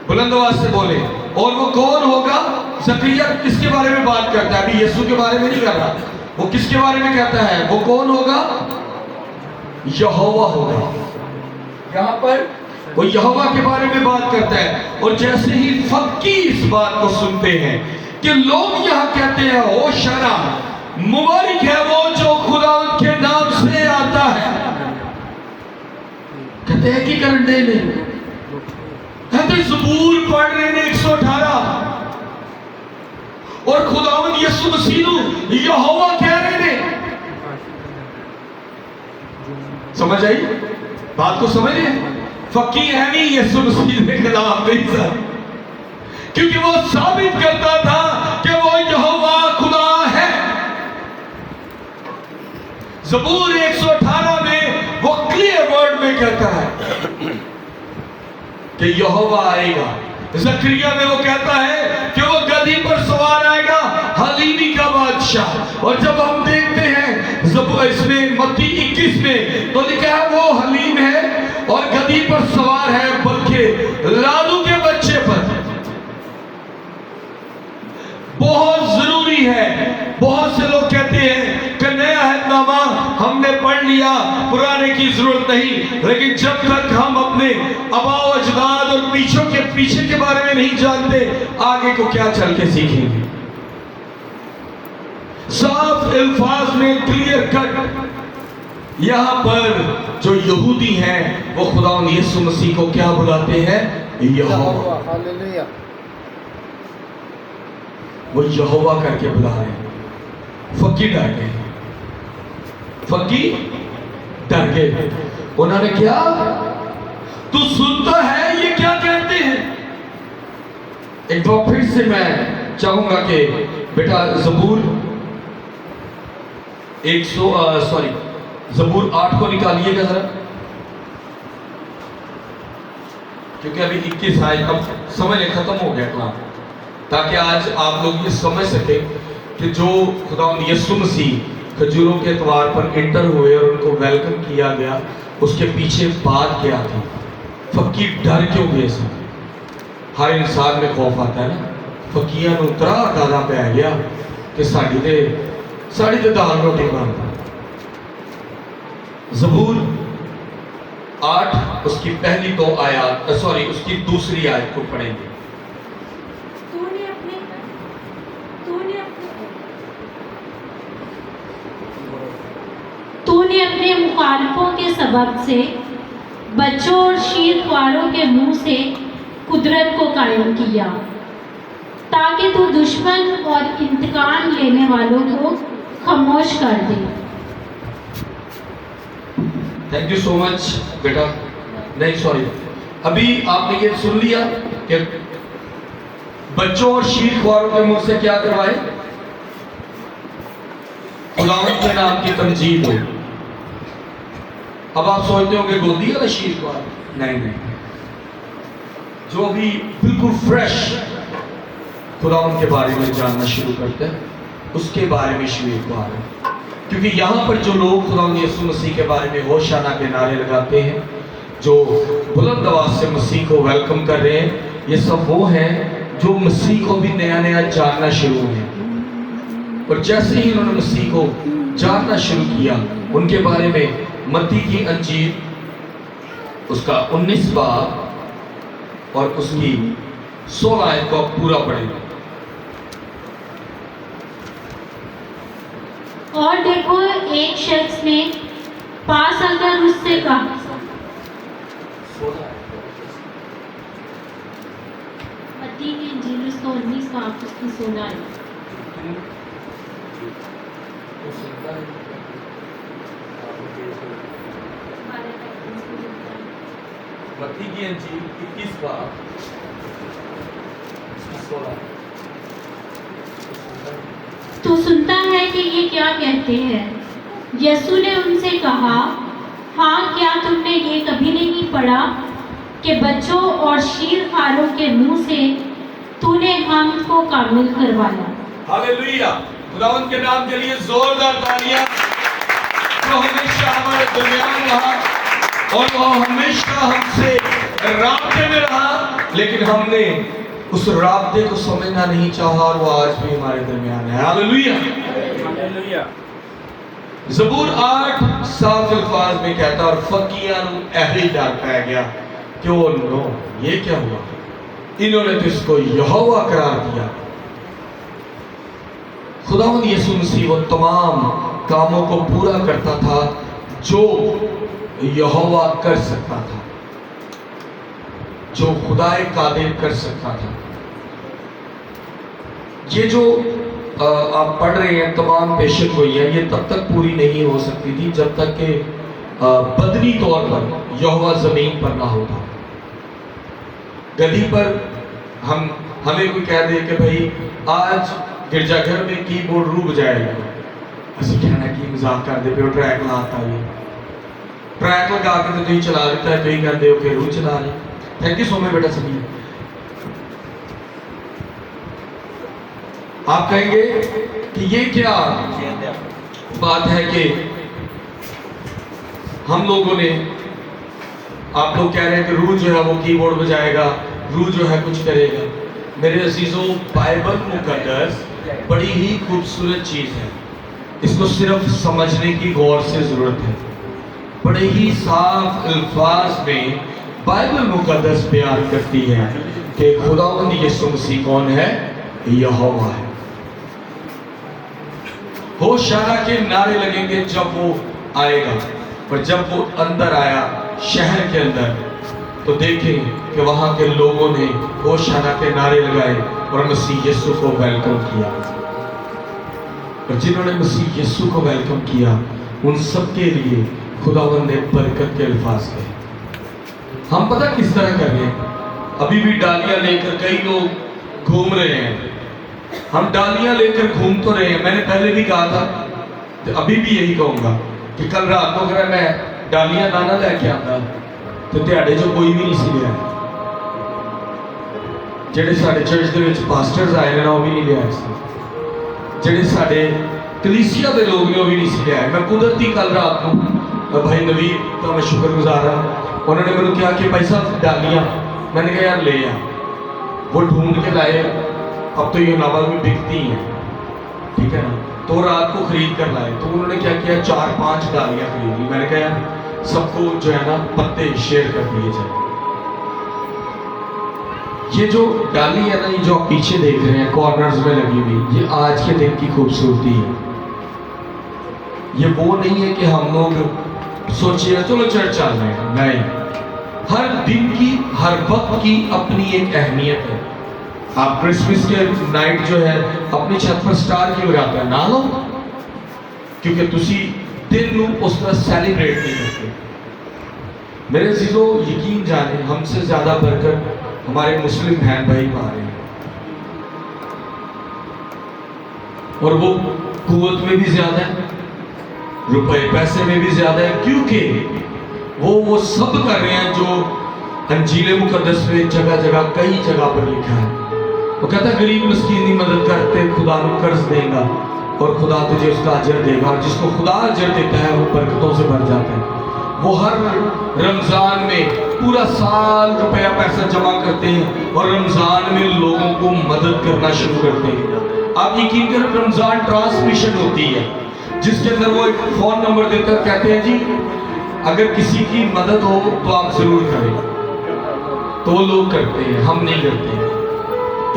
بلند آواز سے بولے. اور وہ کون ہوگا؟ زکریا کس کے بارے میں بات کرتا ہے؟ ابھی یسوع کے بارے میں نہیں کر رہا. وہ کس کے بارے میں کہتا ہے؟ وہ کون ہوگا؟ یہوہ ہوگا. یہاں پر وہ یہوہ کے بارے میں بات کرتا ہے. اور جیسے ہی فقی اس بات کو سنتے ہیں کہ لوگ یہاں کہتے ہیں ہوشنا، مبارک ہے وہ جو خدا ان کے نام سے آتا ہے، کہتے ہیں کہ کرنے نہیں، کہتے زبور پڑھ رہے ہیں 118 اور خداوند یسوع مسیح یہوہ کہہ رہے ہیں. سمجھ آئی بات کو؟ سمجھ رہے ہیں؟ فقی ہے نہیں یسوع مسیح کے خلاف نہیں تھا، کیونکہ وہ ثابت کرتا تھا کہ وہ یہوہ خدا ہے. زبور 118 میں وہ کلیئر ورڈ میں کہتا ہے کہ یہوہ آئے گا. زکریا میں وہ کہتا ہے کہ وہ گدی پر سوار آئے گا، حلیمی کا بادشاہ. اور جب ہم دیکھتے ہیں اس میں متی 21 میں تو لکھا ہے وہ حلیم ہے اور گدی پر سوار ہے، بلکہ لادو کے بچے پر. بہت ضروری ہے. بہت سے لوگ کہتے ہیں کہ نیا عہد نامہ ہم نے پڑھ لیا، پرانے کی ضرورت نہیں. لیکن جب تک ہم اپنے آباء و اجداد اور پیچھے کے بارے میں نہیں جانتے، آگے کو کیا چل کے سیکھیں گے؟ صاف الفاظ میں کلیئر کٹ یہاں پر جو یہودی ہیں وہ خداوند یسوع مسیح کو کیا بلاتے ہیں؟ یہوہ. وہ یہوہ کر کے بلا رہے ہیں. فقی ڈر گئے. فقی ڈر گئے. انہوں نے کیا؟ تو سنتا ہے یہ کیا کہتے ہیں؟ ایک بار پھر سے میں چاہوں گا کہ بیٹا زبور زبور 8 کو نکالیے گا ذرا، کیونکہ ابھی 21 آیت اب سمجھ ختم ہو گیا کلام، تاکہ آج آپ لوگ یہ سمجھ سکیں کہ جو خداوند یسوع مسیح کھجوروں کے اتوار پر انٹر ہوئے اور ان کو ویلکم کیا گیا، اس کے پیچھے بات کیا تھی. فقی ڈر کیوں گئے سن؟ ہر انسان میں خوف آتا ہے نا. فقیاں نو اترا کادا پہ آ گیا کہ ساڑی تے دال روٹی بن. زبور 8 اس کی پہلی 2 آیات اس کی دوسری آیت کو پڑھیں گے. تو نے اپنے مخالفوں کے سبب سے بچوں اور شیر خواروں کے منہ سے قدرت کو قائم کیا، تاکہ تو دشمن اور انتقام لینے والوں کو خاموش کر دے. تھینک یو سو مچ بیٹا. نہیں سوری، ابھی آپ نے یہ سن لیا کہ بچوں اور شیر خواروں کے منہ سے کیا کروائے؟ خداوند کے نام کی تمجید ہو. اب آپ سوچتے ہو کہ گودی ہے شیر خوار؟ نہیں، جو بھی بالکل فریش خداوند کے بارے میں جاننا شروع کرتے ہیں اس کے بارے میں شیر خوار ہے. کیونکہ یہاں پر جو لوگ خداوند یسوع مسیح کے بارے میں ہوشانہ کے نعرے لگاتے ہیں، جو بلند آواز سے مسیح کو ویلکم کر رہے ہیں، یہ سب وہ ہیں جو مسیح کو بھی نیا جاننا شروع ہوئے. اور جیسے ہی انہوں نے مسیح کو جاننا شروع کیا، ان کے بارے میں متی کی انجیل اس کا 19 باب اور اس کی 16 آیت کو پورا پڑھیں. और देखो एक शख्स ने पास आकर उससे कहा, मत्ती की इंजील उसका 19 का आप उसकी 16 है। मत्ती की इंजील 21 बाब 16। तो सुनता है कि ये क्या कहते हैं। यीशु ने उनसे कहा, हाँ, क्या तुमने ये कभी नहीं पढ़ा कि बच्चों और शीरखारों के मुंह से तूने हमको कामिल करवाया। हालेलुया, खुदावंद के नाम के लिए जोरदार तालियां। जो हमेशा हमारे दरमियान रहा और वो हमेशा हमसे राब्ते में रहा, लेकिन हमने उस राब्ते को समझना नहीं चाहा और वो आज भी हमारे दरमियान है। हालेलुया। ज़बूर 8 साफ अल्फाज में कहता, और फकीयां ऐसी डर पै गया कि वो नो, ये क्या हुआ, इन्होंने तो इसको यहोवा करार दिया। खुदावंद यीशु मसीह वो तमाम कामों को पूरा करता था जो यहोवा कर सकता था, जो खुदाए कादिर कर सकता था। ये जो आप पढ़ रहे हैं तमाम पेशन गोइयां, ये तब तक पूरी नहीं हो सकती थी जब तक कि बदनी तौर पर यहोवा जमीन पर ना होता। गधी पर हमें कोई कह दे कि भाई आज गिरजाघर में कीबोर्ड रू बजाएगा, असं कहना कि मजाक कर दे पे ट्रैक लाता है, ट्रैक लगा के तो तुम चला देता है, तुम कहते हो कि रू चला रहे। थैंक यू सो मच बेटा सभी। आप कहेंगे कि ये क्या बात है कि हम लोगों ने, आप लोग कह रहे हैं कि रू जो है वो कीबोर्ड बजाएगा, रू जो है कुछ करेगा। मेरे अजीजों, बाइबल मुकद्दस बड़ी ही खूबसूरत चीज है, इसको सिर्फ समझने की गौर से जरूरत है। बड़े ही साफ अल्फाज में बाइबल मुकद्दस बयान करती है कि खुदावंद यीशु मसीह कौन है, यहोवा है। होशाना के नारे लगेंगे जब वो आएगा, पर जब वो अंदर आया शहर के अंदर, तो देखें कि वहां के लोगों ने होशाना के नारे लगाए और मसीह यीशु को वेलकम किया। और जिन्होंने मसीह यीशु को वेलकम किया उन सब के लिए खुदावंद ने बरकत के अल्फाज कहे। हम पता किस तरह कर रहे हैं, अभी भी डालियां लेकर कई लोग घूम रहे हैं। हम डालियां लेकर घूम तो रहे हैं। मैंने पहले भी कहा था, तो अभी भी यही कहूंगा कि कल रात को अगर मैं डालियां दाना लेके आता तो ਤੁਹਾਡੇ जो कोई भी नहीं सी लिया, ਜਿਹੜੇ ਸਾਡੇ ਚਰਚ ਦੇ ਵਿੱਚ ਪਾਸਟਰਸ ਆਏ ਨੇ ਉਹ ਵੀ ਨਹੀਂ ਲਿਆ ਸੀ, ਜਿਹੜੇ ਸਾਡੇ ਕਲੀਸਿया ਦੇ ਲੋग ਨੇ ਉਹ ਵੀ ਨਹੀਂ ਸੀ ਲਿਆ। मैं कुदरती कल रात को भाई नवीर का मैं शुक्रगुजार हाँ, उन्होंने मैंने कहा कि भाई साहब डालियां, मैंने कहा यार ले आ। वो ढूंढ के लाए, अब तो ये नावल में बिकती हैं, ठीक है ना, तो रात को खरीद कर लाए। तो उन्होंने क्या किया, 4-5 डालियां खरीद ली। मैंने कहा यार सबको जो है ना पत्ते शेयर कर दिए जाए। ये जो डाली है ना, ये जो आप पीछे देख रहे हैं कॉर्नर्स में लगी हुई, ये आज के दिन की खूबसूरती है। ये वो नहीं है कि हम लोग सोचिए चलो चर्च चल रहे हैं, नहीं, हर दिन की हर वक्त की अपनी एक अहमियत है। आप क्रिसमस के नाइट जो है अपनी छत पर स्टार क्यों लगाते हैं, ना लो, क्योंकि तुसी दिन नू उस तरह सेलिब्रेट नहीं करते। मेरे अजीजों, यकीन जाने हमसे ज्यादा बरकत हमारे मुस्लिम बहन भाई पा रहे हैं, और वो कुवत में भी ज्यादा है, रुपए पैसे में भी ज्यादा है, क्योंकि वो सब कर रहे हैं जो अंजील मुकद्दस में जगह जगह कई जगह पर लिखा है। वो कहता है गरीब मिस्कीन की मदद करते खुदा को कर्ज देगा और खुदा तुझे उसका अजर देगा, और जिसको खुदा अजर देता है वो बरकतों से भर जाता है। वो हर रमजान में पूरा साल रुपया पैसा जमा करते हैं और रमजान में लोगों को मदद करना शुरू करते हैं। आप यकीन करें, रमजान ट्रांसमिशन होती है जिसके अंदर वो एक फोन नंबर देकर कहते हैं जी अगर किसी की मदद हो तो आप जरूर करें, तो वो लोग करते हैं, हम नहीं करते।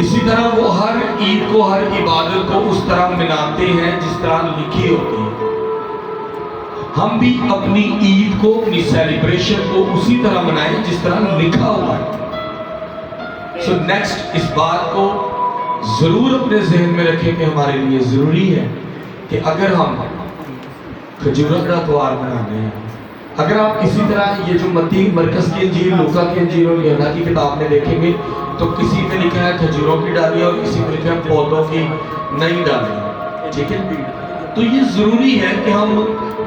इसी तरह वो हर ईद को, हर इबादत को उस तरह मनाते हैं जिस तरह लिखी होती है। हम भी अपनी ईद को, अपनी सेलिब्रेशन को उसी तरह मनाएं जिस तरह लिखा हुआ है। सो नेक्स्ट, इस बात को जरूर अपने जहन में रखें कि हमारे लिए जरूरी है कि अगर हम खजूरों का त्योहार मना रहे हैं, अगर आप इसी तरह ये जो मत्ती, मरकस की इंजील, लूका की इंजील और यूहन्ना की किताब में देखेंगे तो किसी में लिखा है खजूरों की डाली और किसी में लिखा है पौधों की नई डाली, ठीक है। तो ये जरूरी है कि हम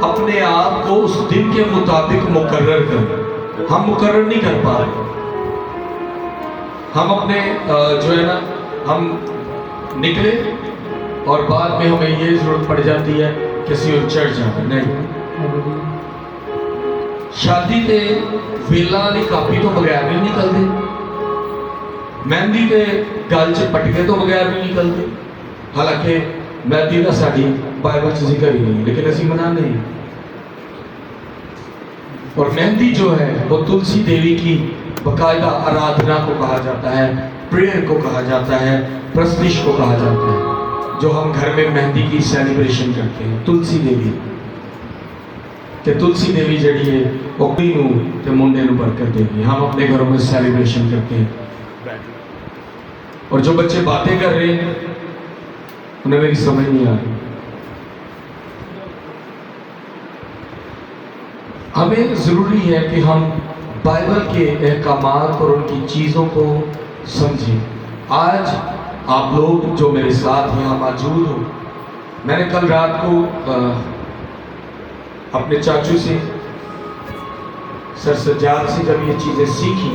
अपने आप को उस दिन के मुताबिक मुकर्रर करें। हम मुकर्रर नहीं कर पा रहे, हम अपने जो है ना, हम निकले और बाद में हमें ये जरूरत पड़ जाती है किसी और चढ़ जाए। नहीं, शादी ते वेला वाली कापी तो बगैर नहीं निकलते, मेहंदी के गल च पटके तो बगैर नहीं निकलते। हालांकि मेहंदी का साड़ी बाइबल च जिक्र ही नहीं, लेकिन असी मनाने हैं। और मेहंदी जो है वो तुलसी देवी की बकायदा आराधना को कहा जाता है, प्रेयर को कहा जाता है, प्रस्तिश को कहा जाता है, जो हम घर में मेहंदी की सेलिब्रेशन करते हैं। तुलसी देवी कि तुलसी देवी जड़ी है वो कुड़ी नूं ते मुंडे नूं बरकत देगी। हम अपने घरों में सेलिब्रेशन करते हैं। और जो बच्चे बातें कर रहे हैं उन्हें मेरी समझ नहीं आ रही। हमें जरूरी है कि हम बाइबल के अहकामात और उनकी चीज़ों को समझें। आज आप लोग जो मेरे साथ यहाँ मौजूद हो, मैंने कल रात को अपने चाचू से, सर सज्जाद से जब ये चीज़ें सीखी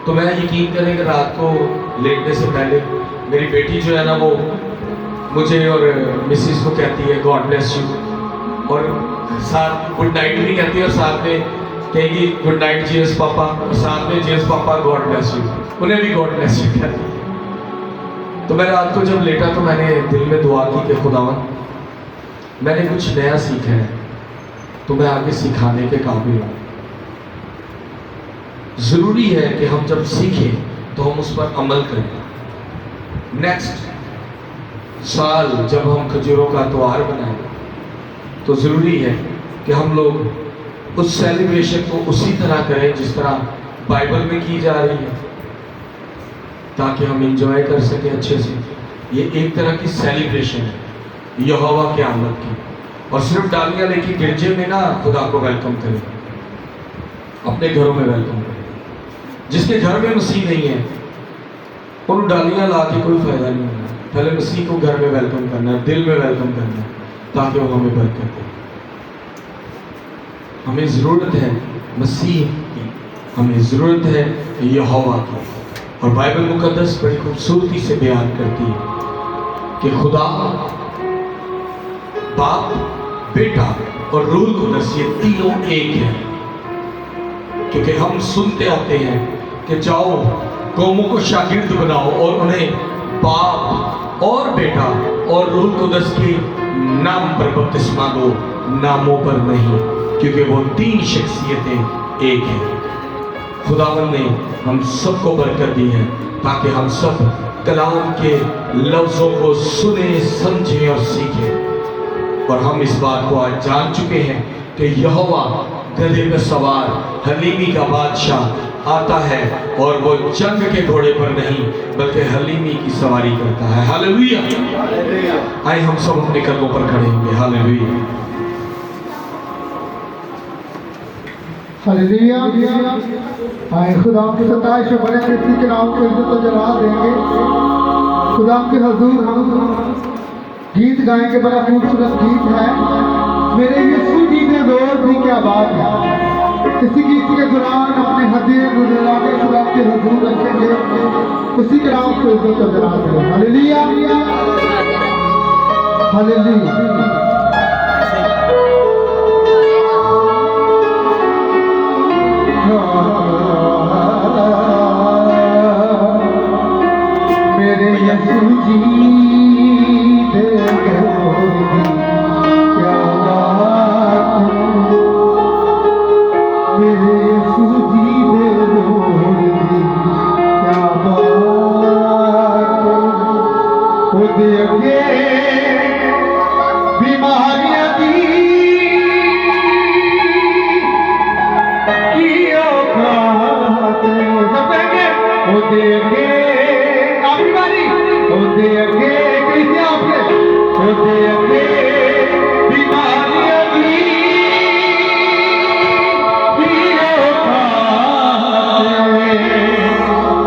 तो मैं यकीन करें कि रात को लेटने से पहले मेरी बेटी जो है ना वो मुझे और मिसिस को कहती है गॉड ब्लेस यू, और साथ गुड नाइट भी कहती है, और साथ में कहेगी गुड नाइट जीएस पापा, और साथ में जीएस पापा गॉड ब्लेस यू, उन्हें भी गॉड ब्लेस यू कहती है। तो मैं रात को जब लेटा तो मैंने दिल में दुआ की कि खुदावन मैंने कुछ नया सीखा है तो मैं आगे सिखाने के काबिल हूँ। जरूरी है कि हम जब सीखें तो हम उस पर अमल करें। नेक्स्ट साल जब हम खजूरों का त्योहार बनाएं तो जरूरी है कि हम लोग उस सेलिब्रेशन को उसी तरह करें जिस तरह बाइबल में की जा रही है, ताकि हम एंजॉय कर सकें अच्छे से। ये एक तरह की सेलिब्रेशन है यहोवा के आमद की। और सिर्फ डालियां लेके गिरजे में ना खुदा को वेलकम करें, अपने घरों में वेलकम करें। जिसके घर में मसीह नहीं है उन डालियां ला के कोई फायदा नहीं होगा। पहले मसीह को घर में वेलकम करना है, दिल में वेलकम करना है, ताकि वो हमें बरकत दे। हमें ज़रूरत है मसीह की, हमें ज़रूरत है यहोवा की। और बाइबल मुकद्दस बड़ी खूबसूरती से बयान करती है कि खुदा बाप, बेटा और रूह कुद्दस ये तीनों एक हैं। क्योंकि हम सुनते आते हैं कि जाओ कौमों को शागिर्द बनाओ और उन्हें बाप और बेटा और रूह कुद्दस के नाम पर बपतिस्मा दो, नामों पर नहीं, क्योंकि वो तीन शख्सियतें एक हैं। खुदावन ने हम सबको बरकत दी है ताकि हम सब कलाम के लफ्ज़ों को सुने, समझें और सीखें। और हम इस बात को आज जान चुके हैं कि यहोवा गधे पर सवार हलीमी का बादशाह आता है और वो जंग के घोड़े पर नहीं बल्कि हलीमी की सवारी करता है। हालेलुया। आइए हम सब अपने कदमों पर खड़े होंगे। हालेलुया। हालेलुया। आए खुदा की सताइश और बड़े किसी के नाम को इज्जत और जलाल देंगे। खुदा के हजूर हम गीत गाएंगे, बड़ा खूबसूरत गीत है मेरे यीशु जी ने रोज दी, क्या बात है। इसी गीत के दौरान अपने हदीर गुजराने खुदा के हजूर रखेंगे, उसी के नाम को इज्जत और जलाल देंगे। हालेलुया। हालेलुया। मेरे यीशु जी दे क्या बात, मेरे यीशु जी दे क्या बात, खुद अगे बीमारियां दी ओदे अगे आपकी बारी ओदे अगे कैसे आपके ओदे अगे बीमारियां दी पीरो खाते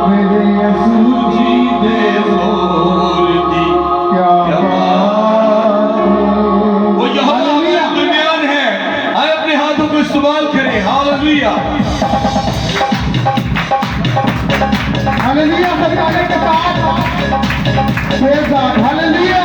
मेरे यसू जी दे और दी क्या बात वो यहोवा हमारे दरमियान है। आए अपने हाथों को इस्तेमाल करें। हालेलुया। हालेलुया सब गाने के साथ प्रेज़ गॉड हालेलुया